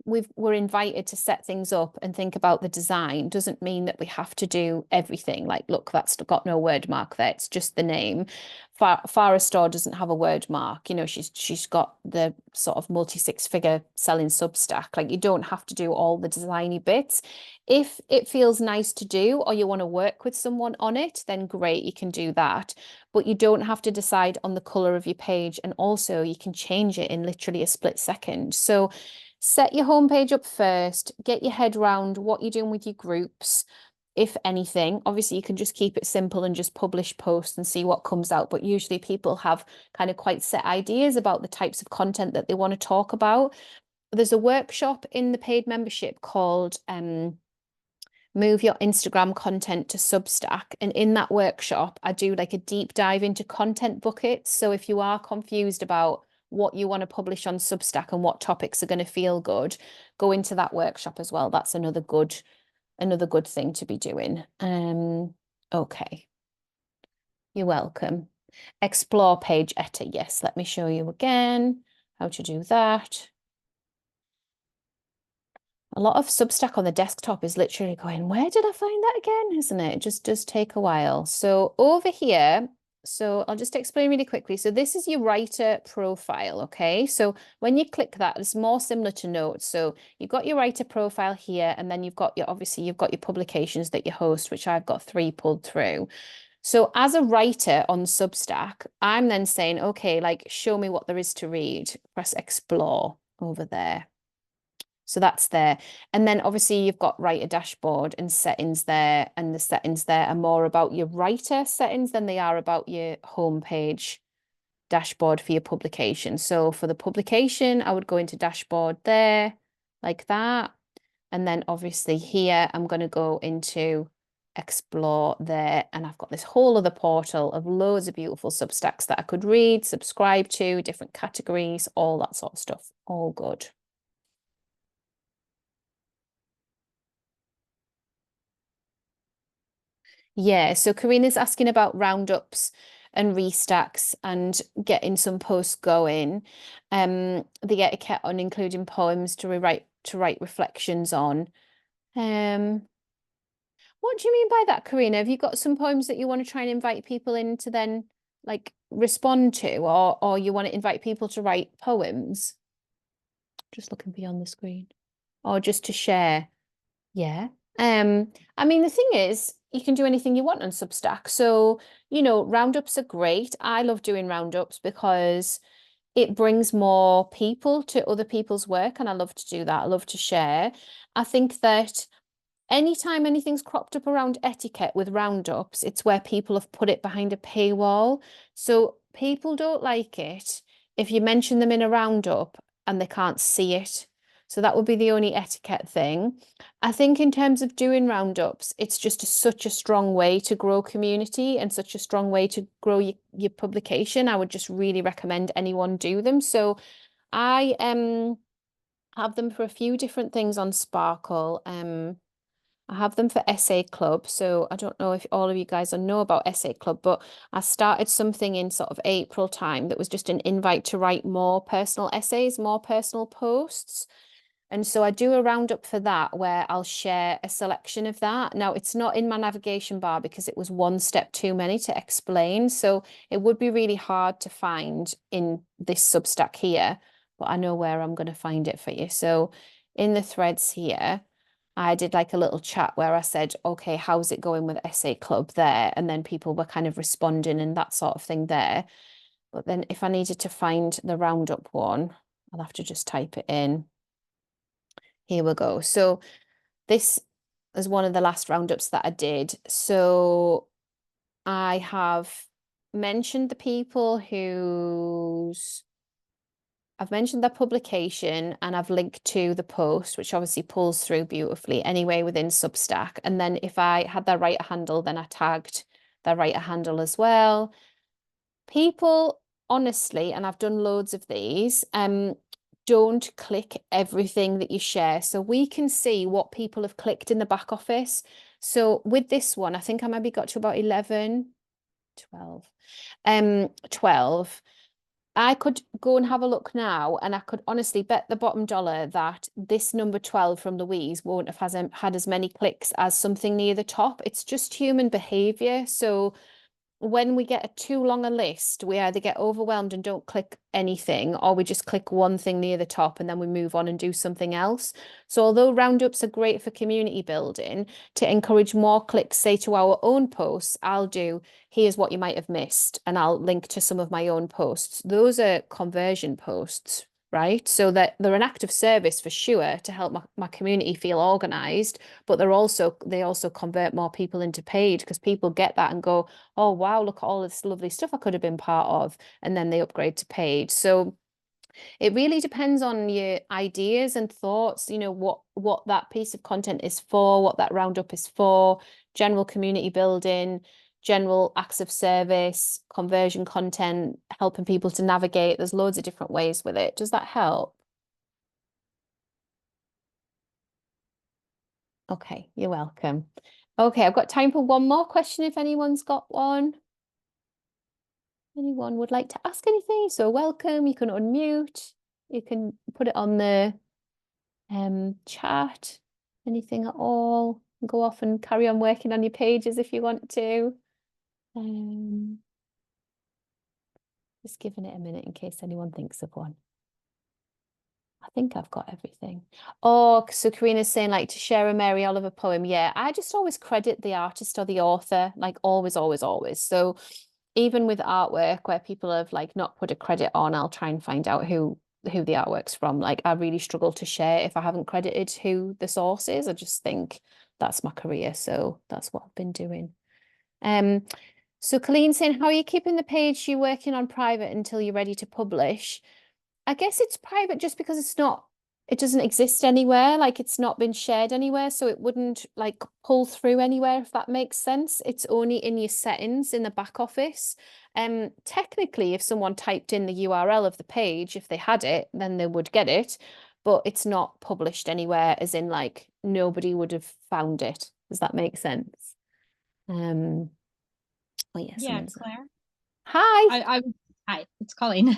we're invited to set things up and think about the design doesn't mean that we have to do everything. Like, look, that's got no word mark there. It's just the name. Farah Store doesn't have a word mark. She's got the sort of multi-six-figure selling Substack. Like, you don't have to do all the designy bits. If it feels nice to do or you want to work with someone on it, then great, you can do that. But you don't have to decide on the color of your page. And also you can change it in literally a split second. So set your homepage up first, get your head around what you're doing with your groups, if anything. Obviously, you can just keep it simple and just publish posts and see what comes out. But usually people have kind of quite set ideas about the types of content that they want to talk about. There's a workshop in the paid membership called Move Your Instagram Content to Substack. And in that workshop, I do like a deep dive into content buckets. So if you are confused about what you want to publish on Substack and what topics are going to feel good, go into that workshop as well. That's another good thing to be doing. Okay. You're welcome. Explore page editor. Yes, let me show you again how to do that. A lot of Substack on the desktop is literally going, where did I find that again? Isn't it? It just does take a while. So over here, so I'll just explain really quickly. So this is your writer profile, okay? So when you click that, it's more similar to Notes. So you've got your writer profile here, and then obviously you've got your publications that you host, which I've got 3 pulled through. So as a writer on Substack, I'm then saying, okay, like show me what there is to read. Press explore over there. So that's there. And then obviously you've got writer dashboard and settings there. And the settings there are more about your writer settings than they are about your homepage dashboard for your publication. So for the publication, I would go into dashboard there like that. And then obviously here, I'm going to go into explore there. And I've got this whole other portal of loads of beautiful Substacks that I could read, subscribe to, different categories, all that sort of stuff. All good. Yeah, so Karina's asking about roundups and restacks and getting some posts going. The etiquette on including poems to write reflections on. Um, what do you mean by that, Karina? Have you got some poems that you want to try and invite people in to then like respond to, or you want to invite people to write poems? Just looking beyond the screen. Or just to share. Yeah. I mean, the thing is, you can do anything you want on Substack. So, roundups are great. I love doing roundups because it brings more people to other people's work, and I love to do that. I love to share. I think that anytime anything's cropped up around etiquette with roundups, it's where people have put it behind a paywall. So people don't like it if you mention them in a roundup and they can't see it. So that would be the only etiquette thing. I think in terms of doing roundups, it's just such a strong way to grow community and such a strong way to grow your publication. I would just really recommend anyone do them. So I have them for a few different things on Sparkle. I have them for Essay Club. So I don't know if all of you guys know about Essay Club, but I started something in sort of April time that was just an invite to write more personal essays, more personal posts. And so I do a roundup for that where I'll share a selection of that. Now, it's not in my navigation bar because it was one step too many to explain. So it would be really hard to find in this Substack here, but I know where I'm going to find it for you. So in the threads here, I did like a little chat where I said, okay, how's it going with Essay Club there? And then people were kind of responding and that sort of thing there. But then if I needed to find the roundup one, I'll have to just type it in. Here we go. So this is one of the last roundups that I did. So I have mentioned the people I've mentioned their publication and I've linked to the post, which obviously pulls through beautifully anyway within Substack. And then if I had their writer handle, then I tagged their writer handle as well. People, honestly, and I've done loads of these, don't click everything that you share. So we can see what people have clicked in the back office. So with this one, I think I maybe got to about 11, 12. 12. I could go and have a look now, and I could honestly bet the bottom dollar that this number 12 from Louise won't have had as many clicks as something near the top. It's just human behavior. So when we get too long a list, we either get overwhelmed and don't click anything, or we just click one thing near the top and then we move on and do something else. So although roundups are great for community building, to encourage more clicks, say to our own posts, I'll do, here's what you might have missed, and I'll link to some of my own posts. Those are conversion posts, right? So that they're an act of service for sure to help my community feel organized, but they also convert more people into paid because people get that and go, oh wow, look at all this lovely stuff I could have been part of, and then they upgrade to paid. So it really depends on your ideas and thoughts, what that piece of content is for, what that roundup is for, general community building, general acts of service, conversion content, helping people to navigate. There's loads of different ways with it. Does that help? Okay, you're welcome. Okay, I've got time for one more question if anyone's got one. Anyone would like to ask anything? So welcome, you can unmute, you can put it on the chat, anything at all. Go off and carry on working on your pages if you want to. Just giving it a minute in case anyone thinks of one. I think I've got everything. Oh, so Karina's saying like to share a Mary Oliver poem. Yeah, I just always credit the artist or the author, like always, always, always. So even with artwork where people have like not put a credit on, I'll try and find out who the artwork's from. Like I really struggle to share if I haven't credited who the source is. I just think that's my career. So that's what I've been doing. So Colleen saying, how are you keeping the page you're working on private until you're ready to publish? I guess it's private just because it doesn't exist anywhere, like it's not been shared anywhere, so it wouldn't like pull through anywhere, if that makes sense. It's only in your settings in the back office. Technically, if someone typed in the URL of the page, if they had it, then they would get it, but it's not published anywhere, as in like nobody would have found it. Does that make sense? Oh yes. Yeah, Claire. Hi. Hi, it's Colleen.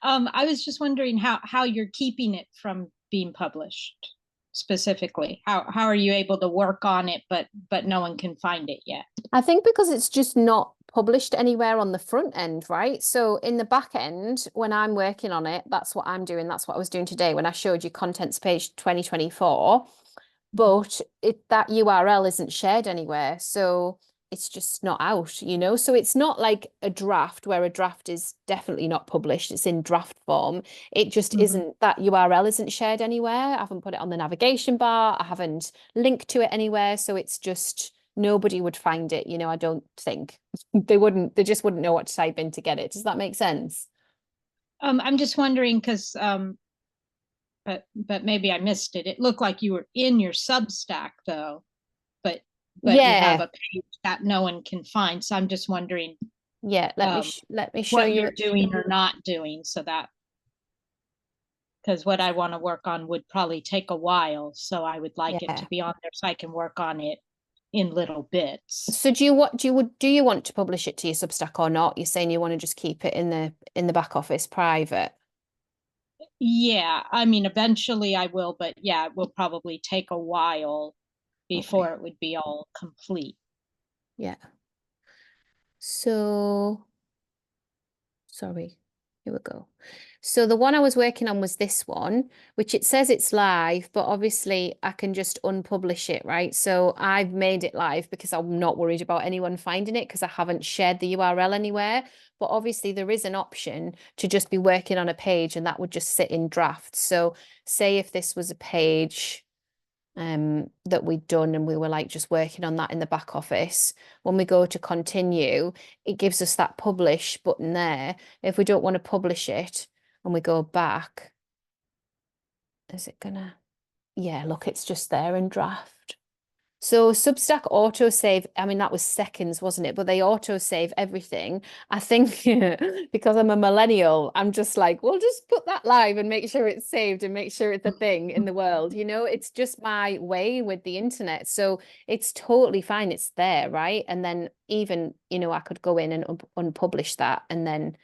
I was just wondering how you're keeping it from being published specifically. How are you able to work on it, but no one can find it yet? I think because it's just not published anywhere on the front end, right? So in the back end, when I'm working on it, that's what I'm doing. That's what I was doing today when I showed you contents page 2024. but that URL isn't shared anywhere. So it's just not out, you know? So it's not like a draft where a draft is definitely not published. It's in draft form. It just Mhm. isn't, that URL isn't shared anywhere. I haven't put it on the navigation bar. I haven't linked to it anywhere. So it's just, nobody would find it, you know, I don't think. They just wouldn't know what to type in to get it. Does that make sense? I'm just wondering because but maybe I missed it. It looked like you were in your Substack though, but you have Yeah. a page that no one can find. So I'm just wondering Yeah. um, Let me show what you. you're doing or not doing, so that because what I want to work on would probably take a while. So I would like it to Yeah. be on there so I can work on it in little bits. So do you want to publish it to your Substack or not? You're saying you want to just keep it in the back office private. Yeah, I mean, eventually I will, but yeah, it will probably take a while before Okay. it would be all complete. Yeah. So sorry. Here we go. So the one I was working on was this one, which it says it's live, but obviously I can just unpublish it, right? So I've made it live because I'm not worried about anyone finding it because I haven't shared the URL anywhere. But obviously there is an option to just be working on a page and that would just sit in drafts. So say if this was a page that we'd done and we were like just working on that in the back office. When we go to continue, it gives us that publish button there. If we don't want to publish it and we go back, is it gonna? Yeah, look, it's just there in draft. So Substack autosave, I mean, that was seconds, wasn't it? But they autosave everything. I think because I'm a millennial, I'm just like, well, just put that live and make sure it's saved and make sure it's a thing in the world. You know, it's just my way with the internet. So it's totally fine. It's there, right? And then even, you know, I could go in and unpublish that and then,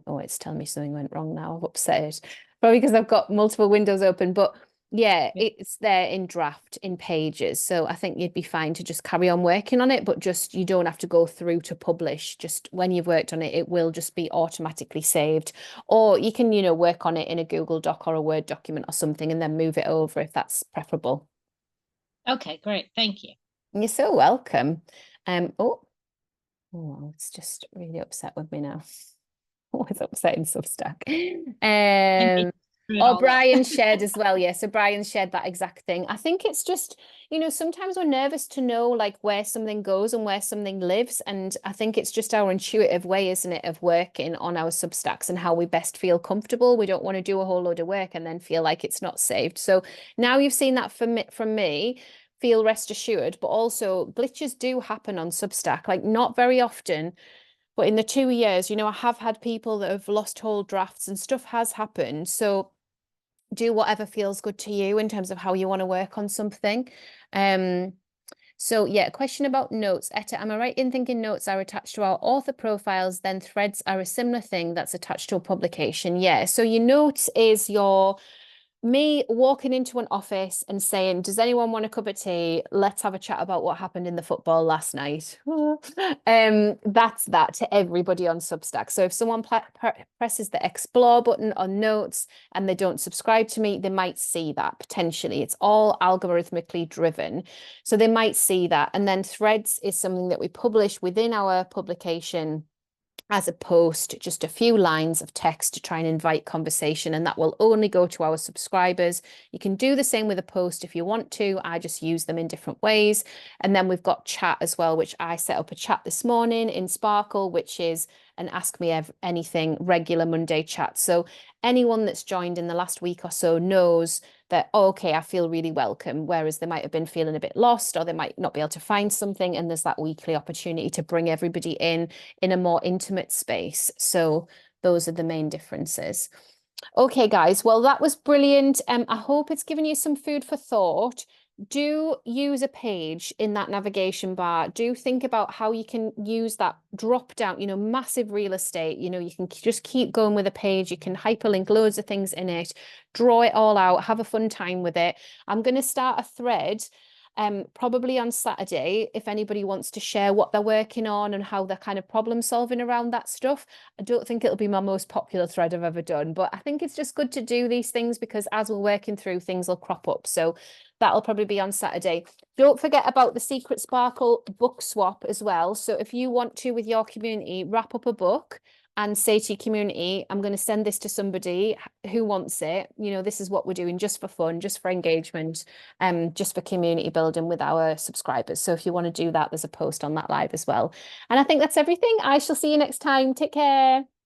oh, it's telling me something went wrong now. I've upset it. Probably because I've got multiple windows open, but yeah, Yeah. it's there in draft in pages. So I think you'd be fine to just carry on working on it, but just you don't have to go through to publish. Just when you've worked on it, it will just be automatically saved. Or you can, you know, work on it in a Google Doc or a Word document or something and then move it over if that's preferable. Okay, great. Thank you. You're so welcome. Oh, oh, it's just really upset with me now. Always upsetting Substack. And we Um, screw it or all up. Brian shared as well. Yeah, so Brian shared that exact thing. I think it's just, you know, sometimes we're nervous to know like where something goes and where something lives. And I think it's just our intuitive way, isn't it, of working on our Substacks and how we best feel comfortable. We don't want to do a whole load of work and then feel like it's not saved. So now you've seen that from me. Feel rest assured, but also glitches do happen on Substack, like not very often. But in the 2 years, you know, I have had people that have lost whole drafts and stuff has happened. So do whatever feels good to you in terms of how you want to work on something. Um, so yeah, question about notes. Etta, am I right in thinking notes are attached to our author profiles, then threads are a similar thing that's attached to a publication? Yeah. So your notes is your me walking into an office and saying, does anyone want a cup of tea? Let's have a chat about what happened in the football last night. That's that to everybody on Substack. So if someone presses the explore button on notes and they don't subscribe to me, they might see that potentially. It's all algorithmically driven. So they might see that. And then threads is something that we publish within our publication as a post, just a few lines of text to try and invite conversation, and that will only go to our subscribers. You can do the same with a post if you want to. I just use them in different ways. And then we've got chat as well, which I set up a chat this morning in Sparkle, which is an Ask Me Anything regular Monday chat. So anyone that's joined in the last week or so knows that, oh, okay, I feel really welcome, whereas they might have been feeling a bit lost or they might not be able to find something. And there's that weekly opportunity to bring everybody in a more intimate space. So those are the main differences. Okay, guys. Well, that was brilliant. I hope it's given you some food for thought. Do use a page in that navigation bar. Do think about how you can use that drop down, you know, massive real estate. You know, you can just keep going with a page. You can hyperlink loads of things in it, draw it all out, have a fun time with it. I'm going to start a thread probably on Saturday, if anybody wants to share what they're working on and how they're kind of problem solving around that stuff. I don't think it'll be my most popular thread I've ever done, but I think it's just good to do these things because as we're working through, things will crop up. So that'll probably be on Saturday. Don't forget about the Secret Sparkle book swap as well. So if you want to, with your community, wrap up a book and say to your community, I'm going to send this to somebody who wants it. You know, this is what we're doing just for fun, just for engagement, just for community building with our subscribers. So if you want to do that, there's a post on that live as well. And I think that's everything. I shall see you next time. Take care.